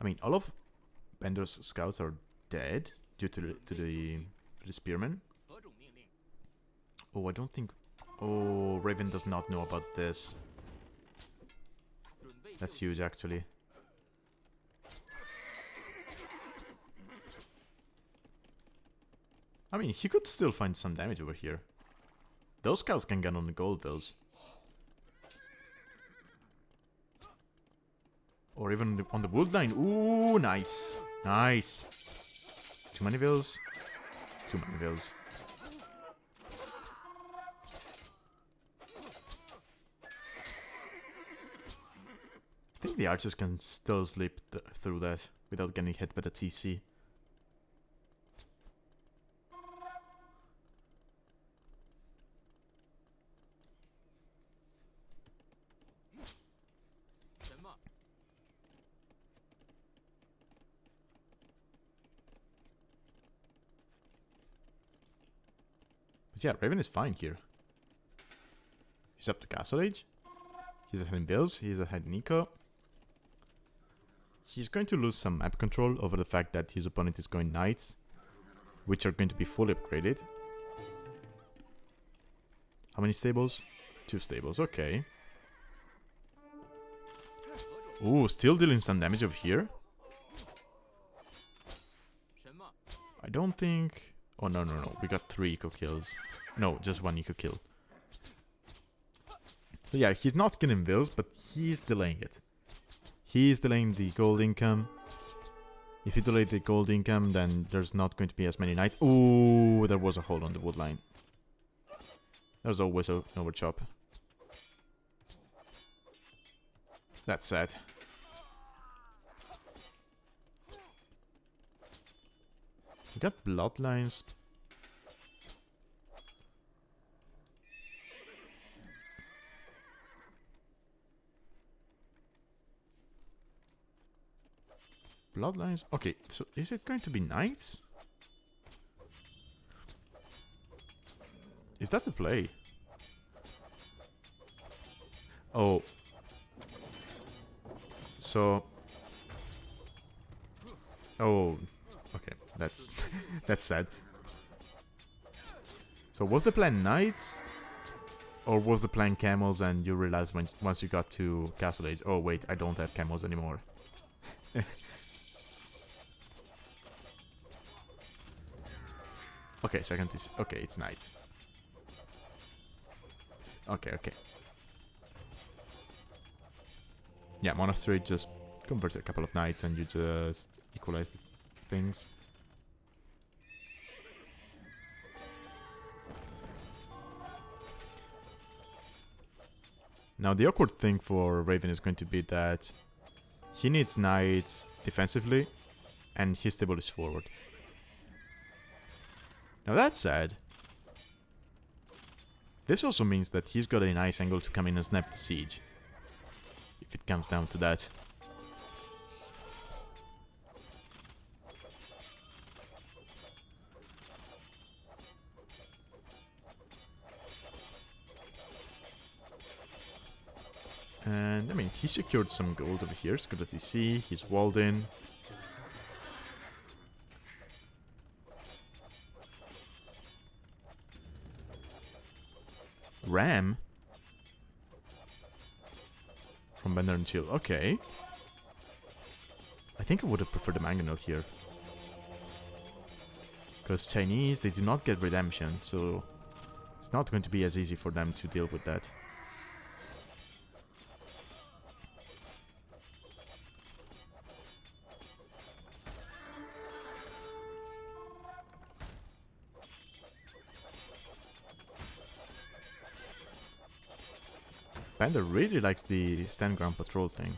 [SPEAKER 1] I mean, all of Bender's scouts are dead due to the spearmen. Oh, I don't think... Oh, Raven does not know about this. That's huge, actually. I mean, he could still find some damage over here. Those scouts can get on the gold, those. Or even on the wood line. Ooh, nice. Nice. Too many vills. Too many vills. I think the archers can still slip through that without getting hit by the TC. But yeah, Raven is fine here. He's up to Castle Age. He's ahead in Bills. He's ahead in Eco. He's going to lose some map control over the fact that his opponent is going Knights, which are going to be fully upgraded. How many stables? 2 stables, okay. Ooh, still dealing some damage over here. I don't think... Oh, no, no, no. We got 3 eco kills. No, just 1 eco kill. So yeah, he's not getting bills, but he's delaying it. He's delaying the gold income. If you delay the gold income, then there's not going to be as many knights. Ooh, there was a hole on the wood line. There's always an overchop. That's sad. We got bloodlines. Bloodlines. Okay, so is it going to be knights? Is that the play? Oh. so... Oh, okay, that's that's sad. So was the plan knights? Or was the plan camels and you realized once you got to Castle Age, oh wait, I don't have camels anymore. Okay, second is... Okay, it's knights. Okay, okay. Yeah, monastery just converts a couple of knights and you just equalize the things. Now the awkward thing for Raven is going to be that he needs knights defensively and his table is forward. Now that's sad. This also means that he's got a nice angle to come in and snap the siege. If it comes down to that. And, I mean, he secured some gold over here. It's good that you see. He's walled in. Ram? From BenderAndChill. Okay. I think I would have preferred the Mangonel here. Because Chinese, they do not get redemption, so it's not going to be as easy for them to deal with that. Bender really likes the stand ground patrol thing.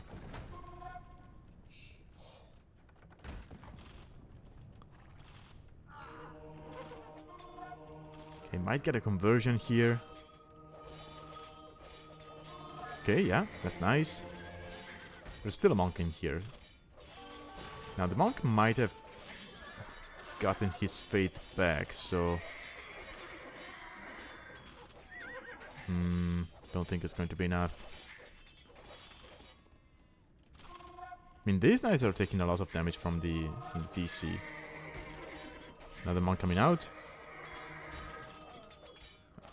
[SPEAKER 1] Okay, might get a conversion here. Okay, yeah, that's nice. There's still a monk in here. Now the monk might have gotten his faith back, so... don't think it's going to be enough. I mean, these knights are taking a lot of damage from the DC. Another monk coming out.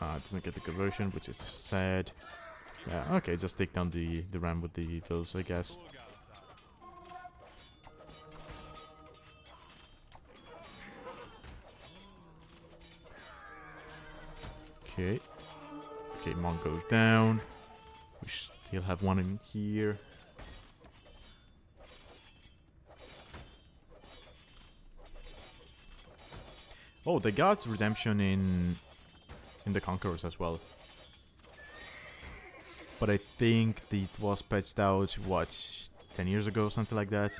[SPEAKER 1] Doesn't get the conversion, which is sad. Yeah, okay, just take down the ram with the vills, I guess. Okay. Okay, monk goes down. We still have one in here. Oh, they got redemption in the Conquerors as well. But I think it was patched out, what, 10 years ago, something like that?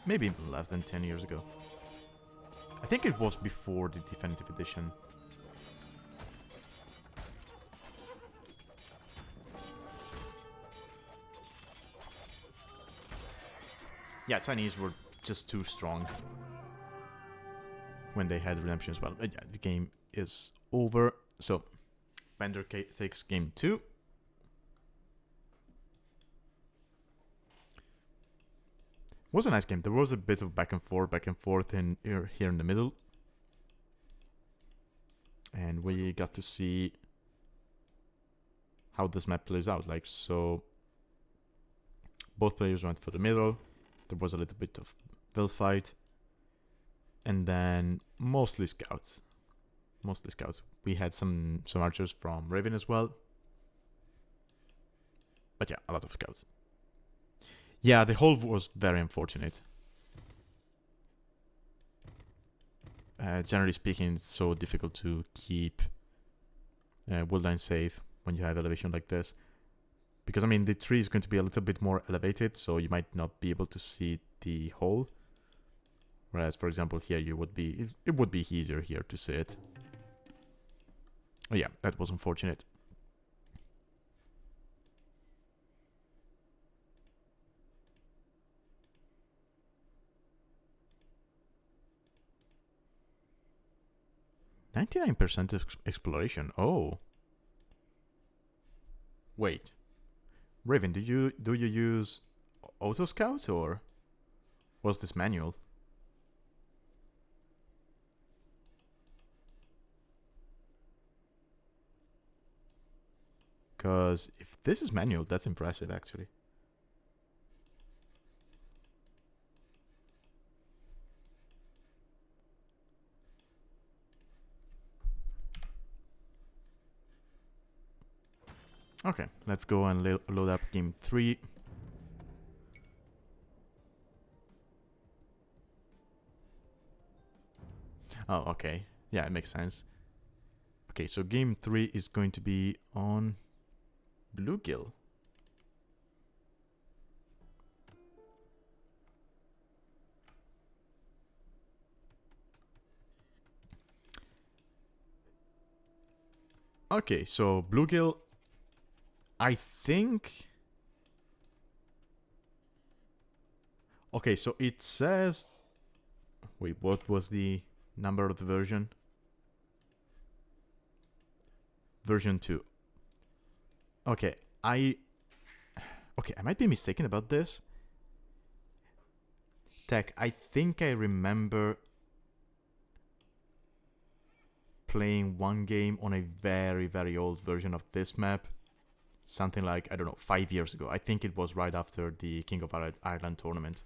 [SPEAKER 1] Maybe even less than 10 years ago. I think it was before the Definitive Edition. Yeah, Chinese were just too strong when they had redemption as well. Yeah, the game is over. So, Bender takes game 2. Was a nice game. There was a bit of back and forth in here in the middle. And we got to see how this map plays out. Like, so both players went for the middle. There was a little bit of build fight. And then mostly scouts. Mostly scouts. We had some archers from Raven as well. But yeah, a lot of scouts. Yeah, the hold was very unfortunate. Generally speaking, it's so difficult to keep woodline safe when you have elevation like this. Because, I mean, the tree is going to be a little bit more elevated, so you might not be able to see the hole. Whereas, for example, here you would be... It would be easier here to see it. Oh yeah, that was unfortunate. %99% exploration. Oh. Wait. Raven, do you use auto scout or was this manual? Because if this is manual, that's impressive actually. Okay, let's go and load up game 3. Oh, okay. Yeah, it makes sense. Okay, so game 3 is going to be on Bluegill. Okay, so Bluegill, I think... Okay, so it says... Wait, what was the number of the version? Version 2. Okay, I might be mistaken about this. Tech, I think I remember playing one game on a very, very old version of this map. Something like, I don't know, 5 years ago. I think it was right after the King of Ireland tournament.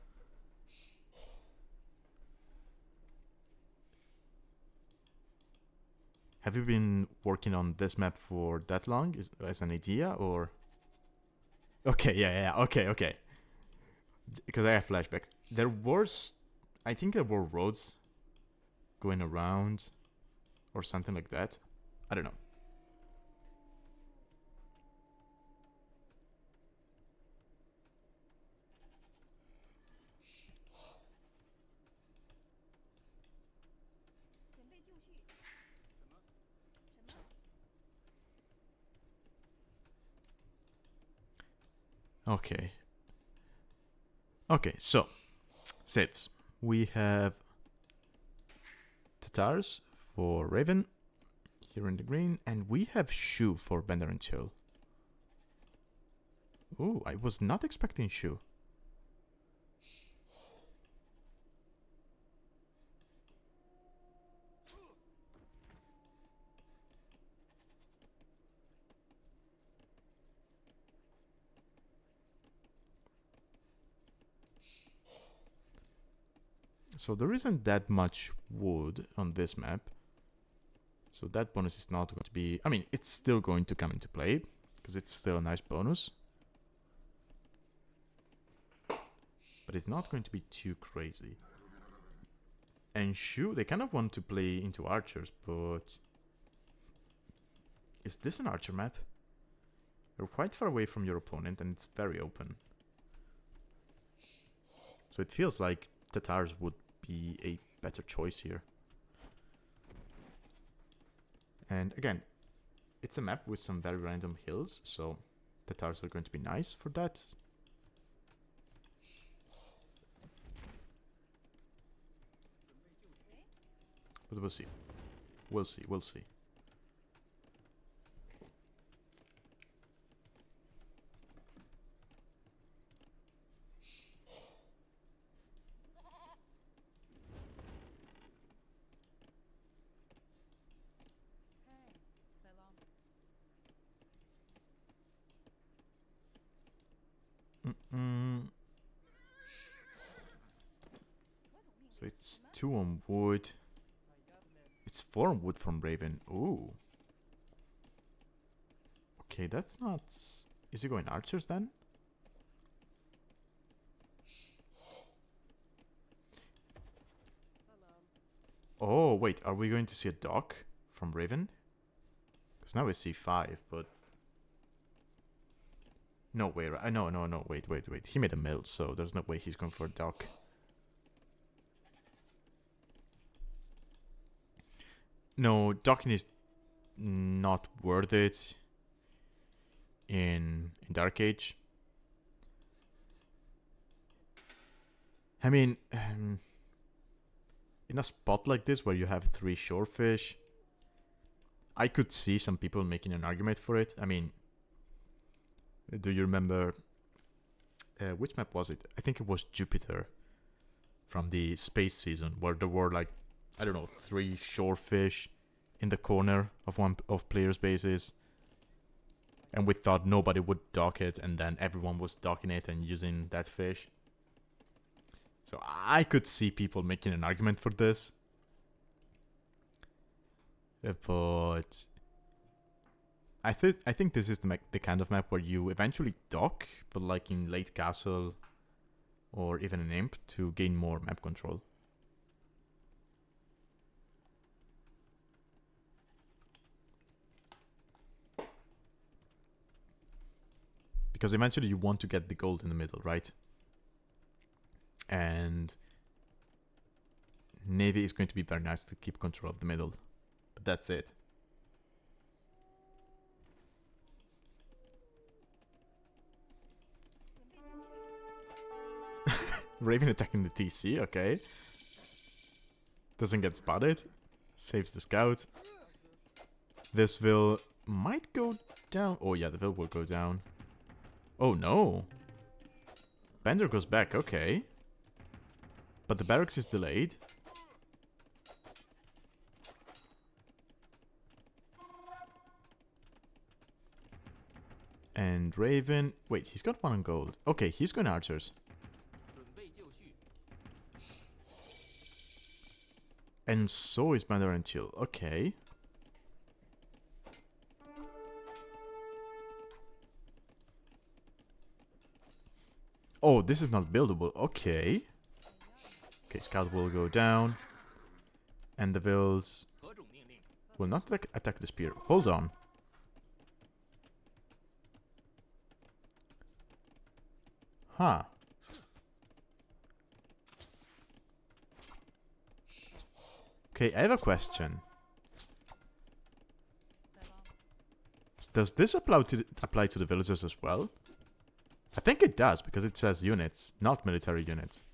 [SPEAKER 1] Have you been working on this map for that long? As an idea, or...? Okay, yeah, okay. Because I have flashbacks. There was... I think there were roads going around or something like that. I don't know. Okay. Okay, so saves. We have Tatars for Raven here in the green, and we have Shu for BenderAndChill. Ooh, I was not expecting Shu. So there isn't that much wood on this map. So that bonus is not going to be... I mean, it's still going to come into play, because it's still a nice bonus. But it's not going to be too crazy. And Shu, they kind of want to play into archers, but... Is this an archer map? You're quite far away from your opponent, and it's very open. So it feels like Tatars would be a better choice here. And again, it's a map with some very random hills, so Tatars are going to be nice for that. But we'll see. We'll see. So it's 2 on wood. It's 4 on wood from Raven. Ooh. Okay, that's not... Is he going archers then? Oh, wait. Are we going to see a dock from Raven? Because now we see 5, but... No way. No. Wait. He made a mill, so there's no way he's going for a dock. No, docking is not worth it in Dark Age. I mean, in a spot like this where you have 3 shorefish, I could see some people making an argument for it. I mean, do you remember which map was it? I think it was Jupiter from the space season, where there were like, I don't know, 3 shorefish in the corner of one of players' bases. And we thought nobody would dock it, and then everyone was docking it and using that fish. So I could see people making an argument for this. But I think this is the kind of map where you eventually dock, but like in late castle or even an imp to gain more map control. Because eventually you want to get the gold in the middle, right? And Navy is going to be very nice to keep control of the middle. But that's it. Raven attacking the TC, okay. Doesn't get spotted. Saves the scout. This will might go down. Oh yeah, the Vil will go down. Oh no. Bender goes back, okay. But the barracks is delayed. And Raven... Wait, he's got 1 on gold. Okay, he's going archers. And so is BenderAndChill. Okay. Oh, this is not buildable. Okay. Okay, Scout will go down. And the Vils will not attack the spear. Hold on. Huh. Okay, I have a question. Does this apply to the villagers as well? I think it does, because it says units, not military units.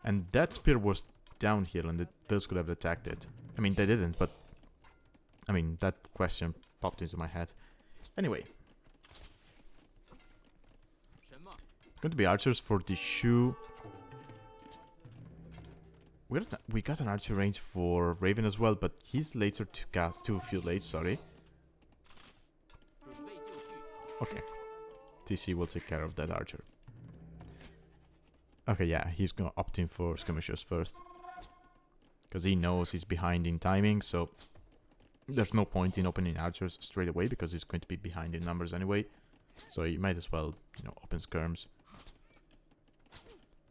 [SPEAKER 1] And that spear was down here, and the Bills could have attacked it. I mean, they didn't, but... I mean, that question popped into my head. Anyway. Going to be archers for the shoe. We got an archer range for Raven as well, but he's later to cast, to field late, sorry. Okay. TC will take care of that archer. Okay, yeah, he's gonna opt in for skirmishers first. Because he knows he's behind in timing, so... There's no point in opening archers straight away, because he's going to be behind in numbers anyway. So you might as well, you know, open skirms.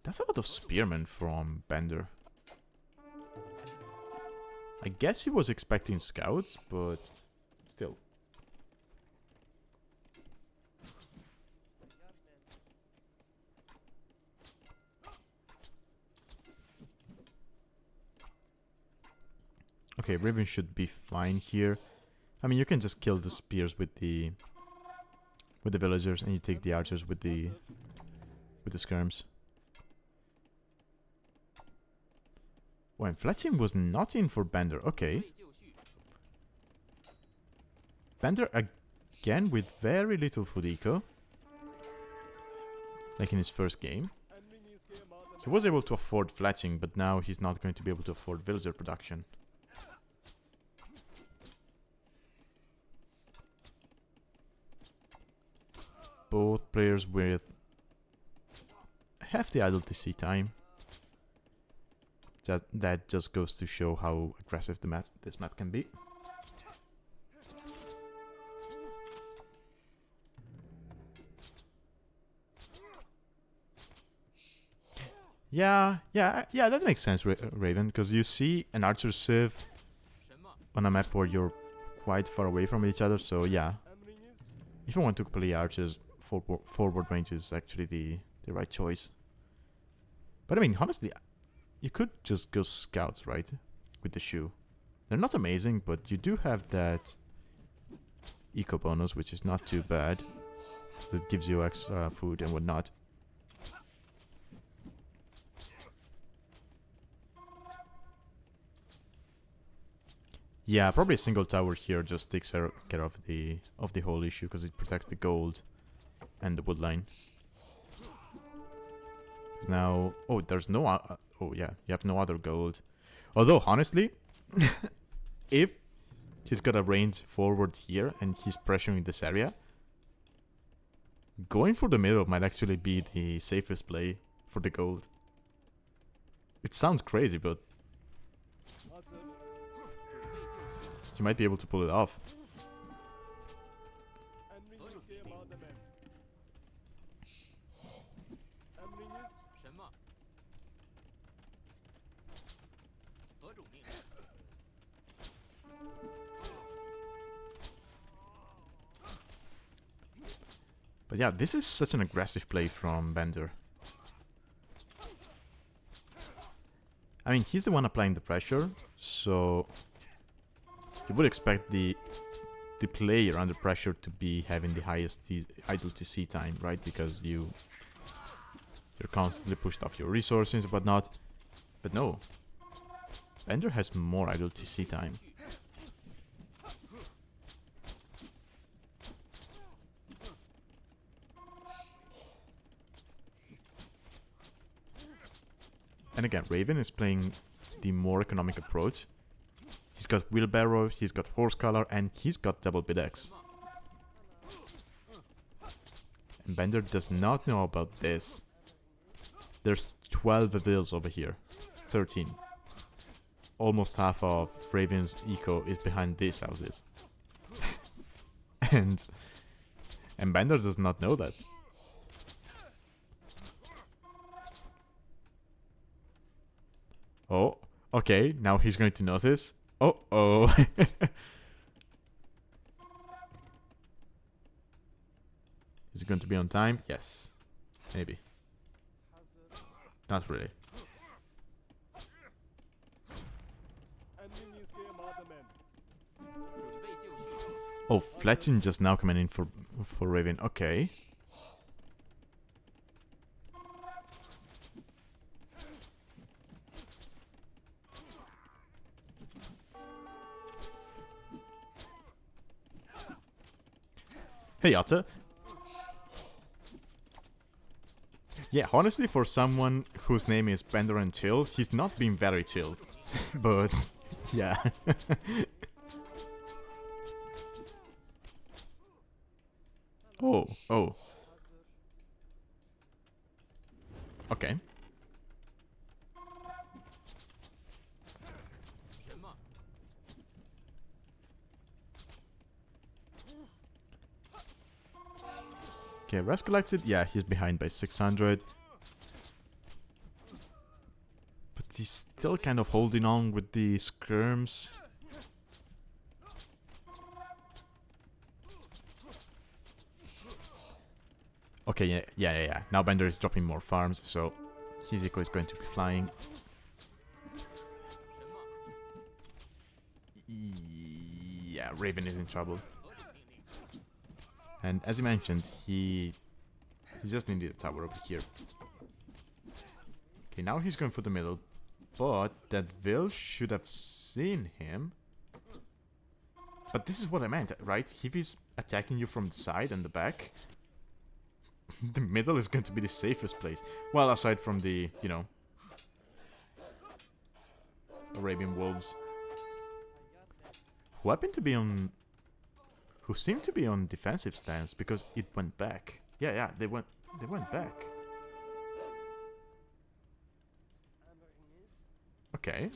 [SPEAKER 1] That's a lot of spearmen from Bender. I guess he was expecting scouts, but still. Okay, Raven should be fine here. I mean, you can just kill the spears with the villagers, and you take the archers with the skirms. Oh, and Fletching was not in for Bender. Okay. Bender again with very little food eco. Like in his first game. He was able to afford Fletching, but now he's not going to be able to afford villager production. Both players with hefty idle TC time. That just goes to show how aggressive this map can be. Yeah, that makes sense, Raven, because you see an archer civ on a map where you're quite far away from each other, so yeah. If you want to play archers, forward range is actually the right choice. But I mean, honestly, you could just go scouts, right? With the shoe. They're not amazing, but you do have that eco bonus, which is not too bad. That gives you extra food and whatnot. Yeah, probably a single tower here just takes care of the whole issue, because it protects the gold and the wood line. Now, oh, there's no, oh yeah, you have no other gold. Although, honestly, if he's got a range forward here and he's pressuring this area, going for the middle might actually be the safest play for the gold. It sounds crazy, but you might be able to pull it off. But yeah, this is such an aggressive play from Bender. I mean, he's the one applying the pressure, so you would expect the player under pressure to be having the highest idle TC time, right? Because you're constantly pushed off your resources and whatnot. But no, Bender has more idle TC time. And again, Raven is playing the more economic approach. He's got wheelbarrow, he's got horse collar, and he's got double bidex. And Bender does not know about this. There's 12 Avils over here. 13. Almost half of Raven's eco is behind these houses. and Bender does not know that. Oh, okay, now he's going to notice. Oh. Is it going to be on time? Yes. Maybe. Not really. Oh, Fletching just now coming in for Raven. Okay. Hey, Aje. Yeah, honestly, for someone whose name is BenderAndChill, he's not been very chill. But, yeah. Oh. Okay. Okay, rest collected. Yeah, he's behind by 600. But he's still kind of holding on with the skirms. Okay, yeah. Now Bender is dropping more farms, so his eco is going to be flying. Yeah, Raven is in trouble. And as you mentioned, he just needed a tower over here. Okay, now he's going for the middle, but that Vil should have seen him. But this is what I meant, right? If he's attacking you from the side and the back, the middle is going to be the safest place. Well, aside from the, you know, Arabian wolves. Who happened to be on... Who seemed to be on defensive stance because it went back. Yeah, they went back. Okay.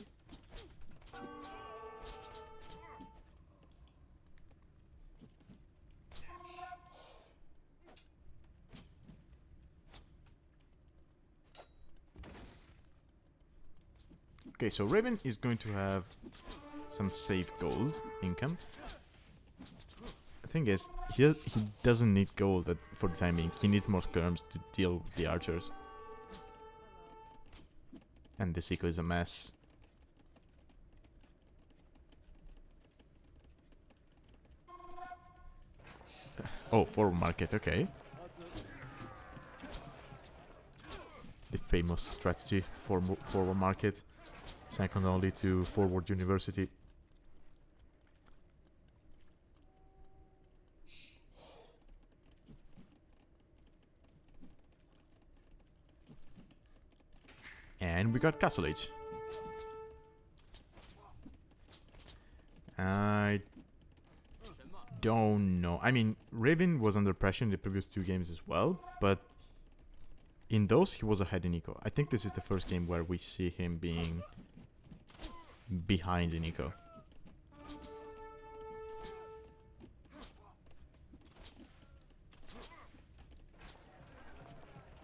[SPEAKER 1] Okay, so Raven is going to have some safe gold income. The thing is, he doesn't need gold for the time being. He needs more skirms to deal with the archers. And this eco is a mess. Oh, forward market, okay. The famous strategy for forward market. Second only to forward university. And we got Castle Age. I don't know. I mean, xRavyn was under pressure in the previous 2 games as well, but in those he was ahead in eco. I think this is the first game where we see him being behind in eco.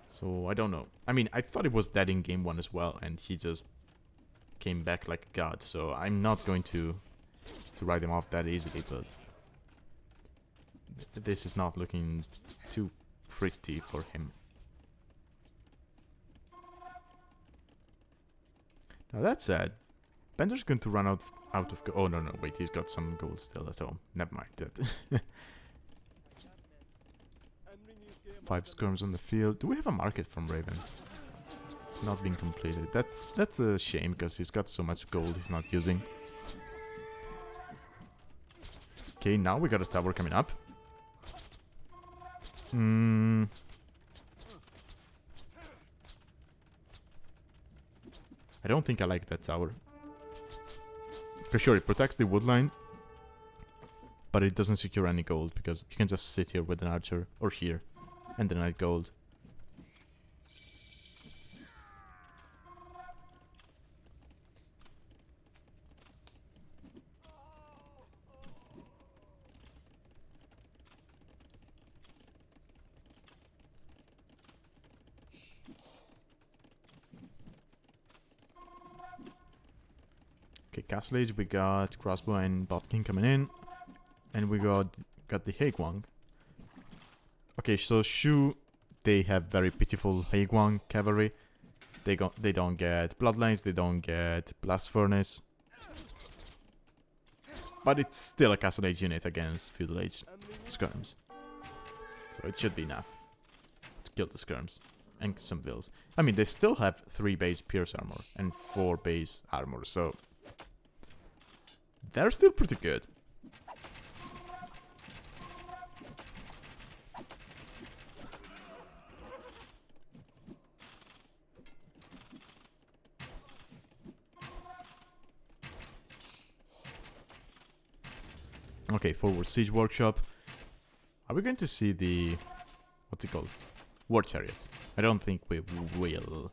[SPEAKER 1] So I don't know. I mean, I thought it was dead in game 1 as well, and he just came back like a god. So I'm not going to write him off that easily, but this is not looking too pretty for him. Now that said, Bender's going to run out of oh no, wait, he's got some gold still at home. Never mind that. 5 skirms on the field. Do we have a market from xRavyn? It's not being completed. That's a shame, because he's got so much gold he's not using. Okay, now we got a tower coming up. I don't think I like that tower. For sure, it protects the woodline, but it doesn't secure any gold, because you can just sit here with an archer, or here, and then add gold. Okay, Castle Age, we got Crossbow and Botkin coming in, and we got the Haegwang. Okay, so Shu, they have very pitiful Haegwang cavalry. They don't get Bloodlines, they don't get Blast Furnace. But it's still a Castle Age unit against Feudal Age skirms. So it should be enough to kill the skirms and some vills. I mean, they still have 3 base Pierce armor and 4 base armor, so they're still pretty good. Okay, forward siege workshop. Are we going to see the... what's it called? War chariots. I don't think we will.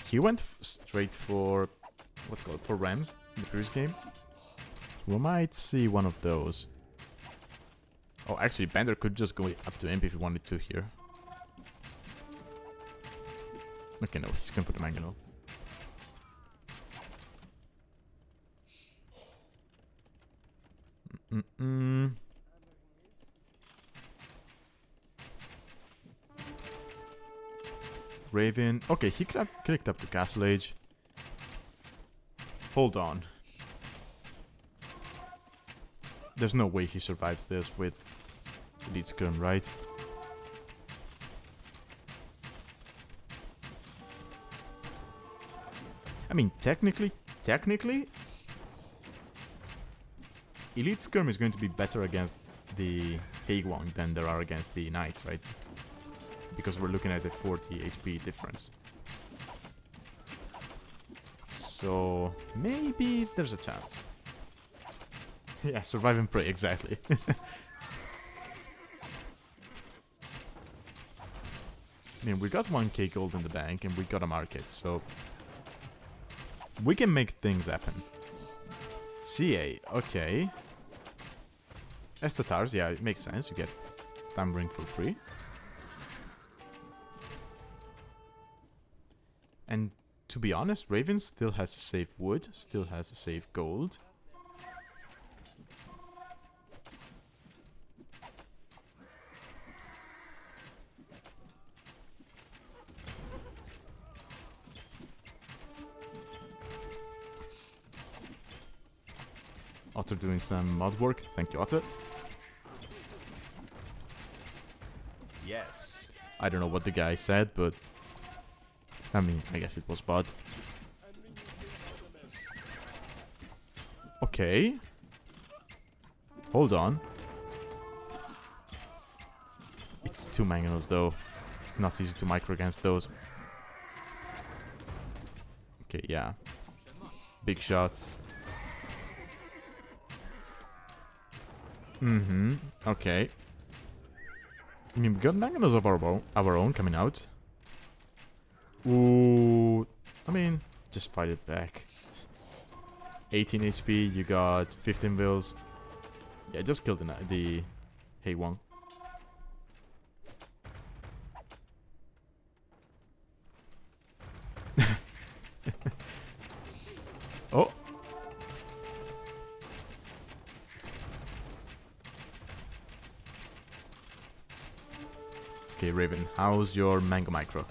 [SPEAKER 1] He went straight for... what's it called? For rams in the previous game. So we might see one of those. Oh, actually, Bender could just go up to imp if he wanted to here. Okay, no, he's going for the mangonel. xRavyn. Okay, he clicked up to Castle Age. Hold on. There's no way he survives this with Elite Skirm, right? I mean, technically, Elite Skirm is going to be better against the Haegwang than there are against the Knights, right? Because we're looking at a 40 HP difference. So maybe there's a chance. Yeah, survive and pray, exactly. I mean, we got 1k gold in the bank and we got a market, so we can make things happen. CA, okay. Estatars, yeah, it makes sense. You get Time Ring for free. And to be honest, xRavyn still has to save wood, still has to save gold. Otter doing some mod work. Thank you, Otter.
[SPEAKER 2] Yes.
[SPEAKER 1] I don't know what the guy said, but I mean, I guess it was bad. Okay. Hold on. It's 2 mangonels though. It's not easy to micro against those. Okay, yeah. Big shots. Okay. I mean, we got mangoes of our own coming out. Ooh. I mean, just fight it back. 18 HP, you got 15 bills. Yeah, just kill the Hey Wong. Oh. Okay, Raven, how's your mango micro?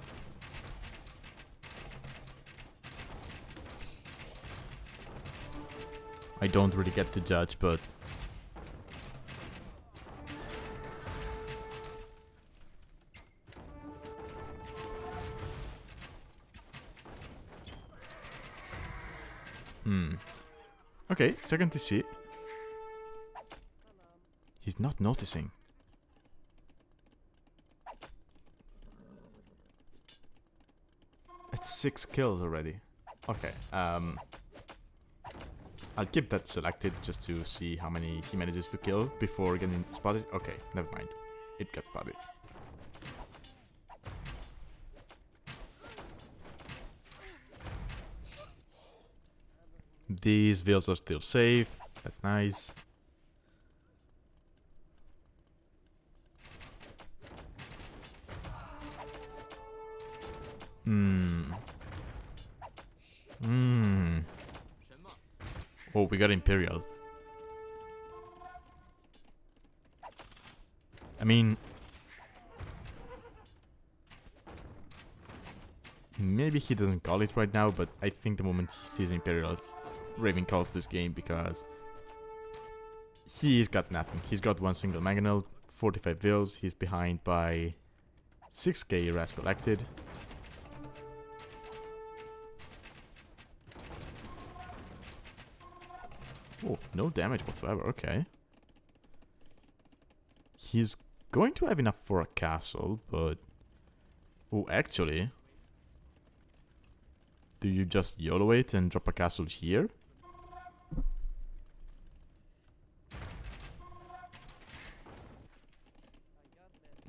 [SPEAKER 1] I don't really get to judge, but... Okay, second TC. He's not noticing. It's 6 kills already. Okay, I'll keep that selected just to see how many he manages to kill before getting spotted. Okay, never mind. It got spotted. These veils are still safe. That's nice. Oh, we got Imperial. I mean... maybe he doesn't call it right now, but I think the moment he sees Imperial, Raven calls this game because... he's got nothing. He's got one single mangonel, 45 vills, he's behind by 6k ras collected. Oh, no damage whatsoever, okay. He's going to have enough for a castle, but... oh, actually... do you just YOLO it and drop a castle here?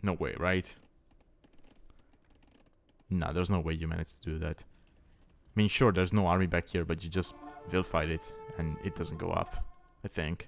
[SPEAKER 1] No way, right? Nah, there's no way you managed to do that. I mean, sure, there's no army back here, but you just will fight it, and it doesn't go up, I think.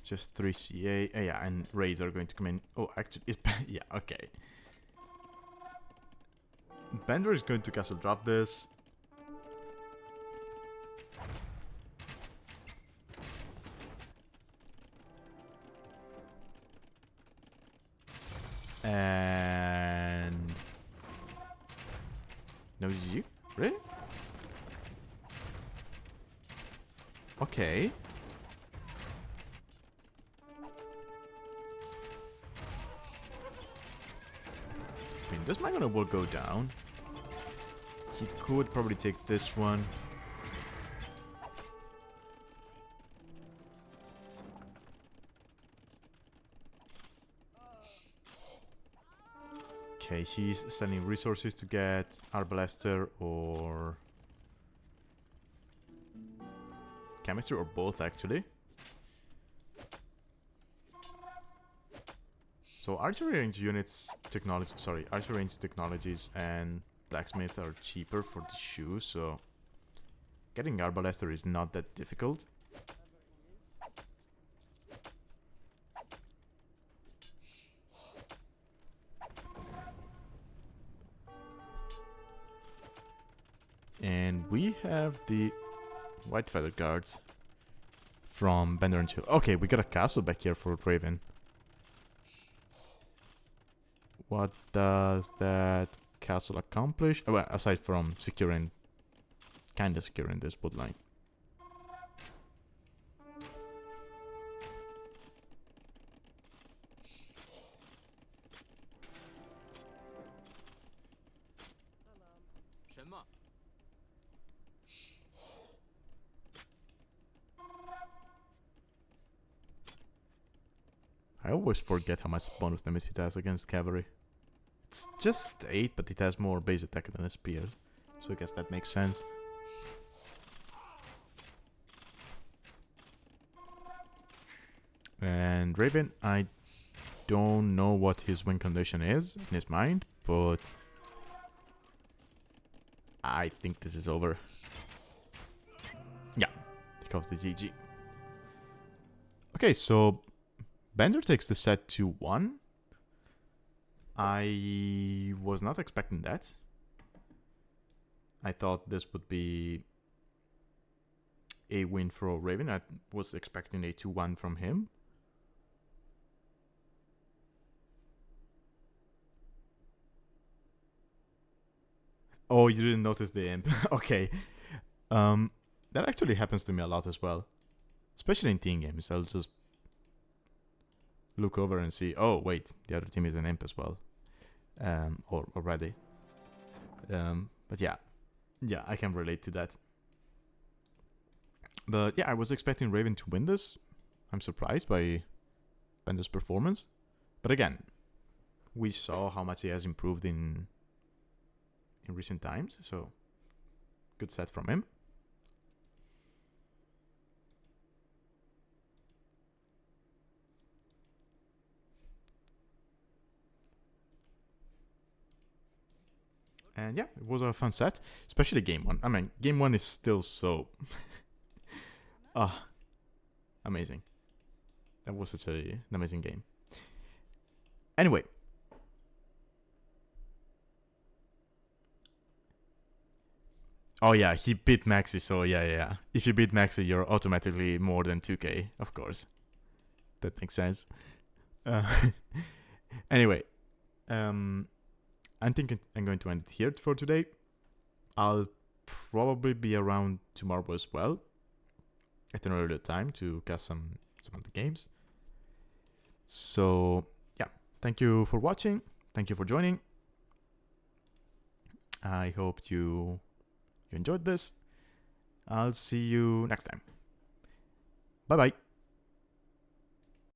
[SPEAKER 1] Just 3 CA. Yeah, and raids are going to come in. Oh, actually, it's... yeah, okay. Bender is going to castle drop this. And... no GG? Really? Okay. I mean, this Magona will go down. He could probably take this one. Okay, he's sending resources to get Arbalaster or Chemistry, or both actually. So archery range units technology, sorry, archery range technologies and blacksmith are cheaper for the shoe, so getting Arbalaster is not that difficult. And we have the White Feather Guards from BenderAndChill. Okay, we got a castle back here for Raven. What does that castle accomplish? Oh, well, aside from securing kinda secure in this wood line. I always forget how much bonus damage it has against cavalry. It's just 8, but it has more base attack than a spear. So I guess that makes sense. And Raven, I don't know what his win condition is in his mind, but I think this is over. Yeah, he calls the GG. Okay, so Bender takes the set 2-1. I was not expecting that. I thought this would be a win for Raven. I was expecting a 2-1 from him. Oh, you didn't notice the imp. Okay. That actually happens to me a lot as well. Especially in team games. I'll just look over and see, oh, wait, the other team is an imp as well. Or already. But yeah. Yeah, I can relate to that. But yeah, I was expecting Raven to win this. I'm surprised by Bender's performance. But again, we saw how much he has improved in recent times, so good set from him. And yeah, it was a fun set, especially game 1. I mean, game 1 is still so amazing. That was such an amazing game. Anyway, oh yeah, he beat Maxi, so yeah. If you beat Maxi, you're automatically more than 2k, of course. That makes sense. Anyway, I'm thinking I'm going to end it here for today. I'll probably be around tomorrow as well, at an earlier time, to cast some of the games. So yeah, thank you for watching. Thank you for joining. I hope you enjoyed this. I'll see you next time. Bye bye.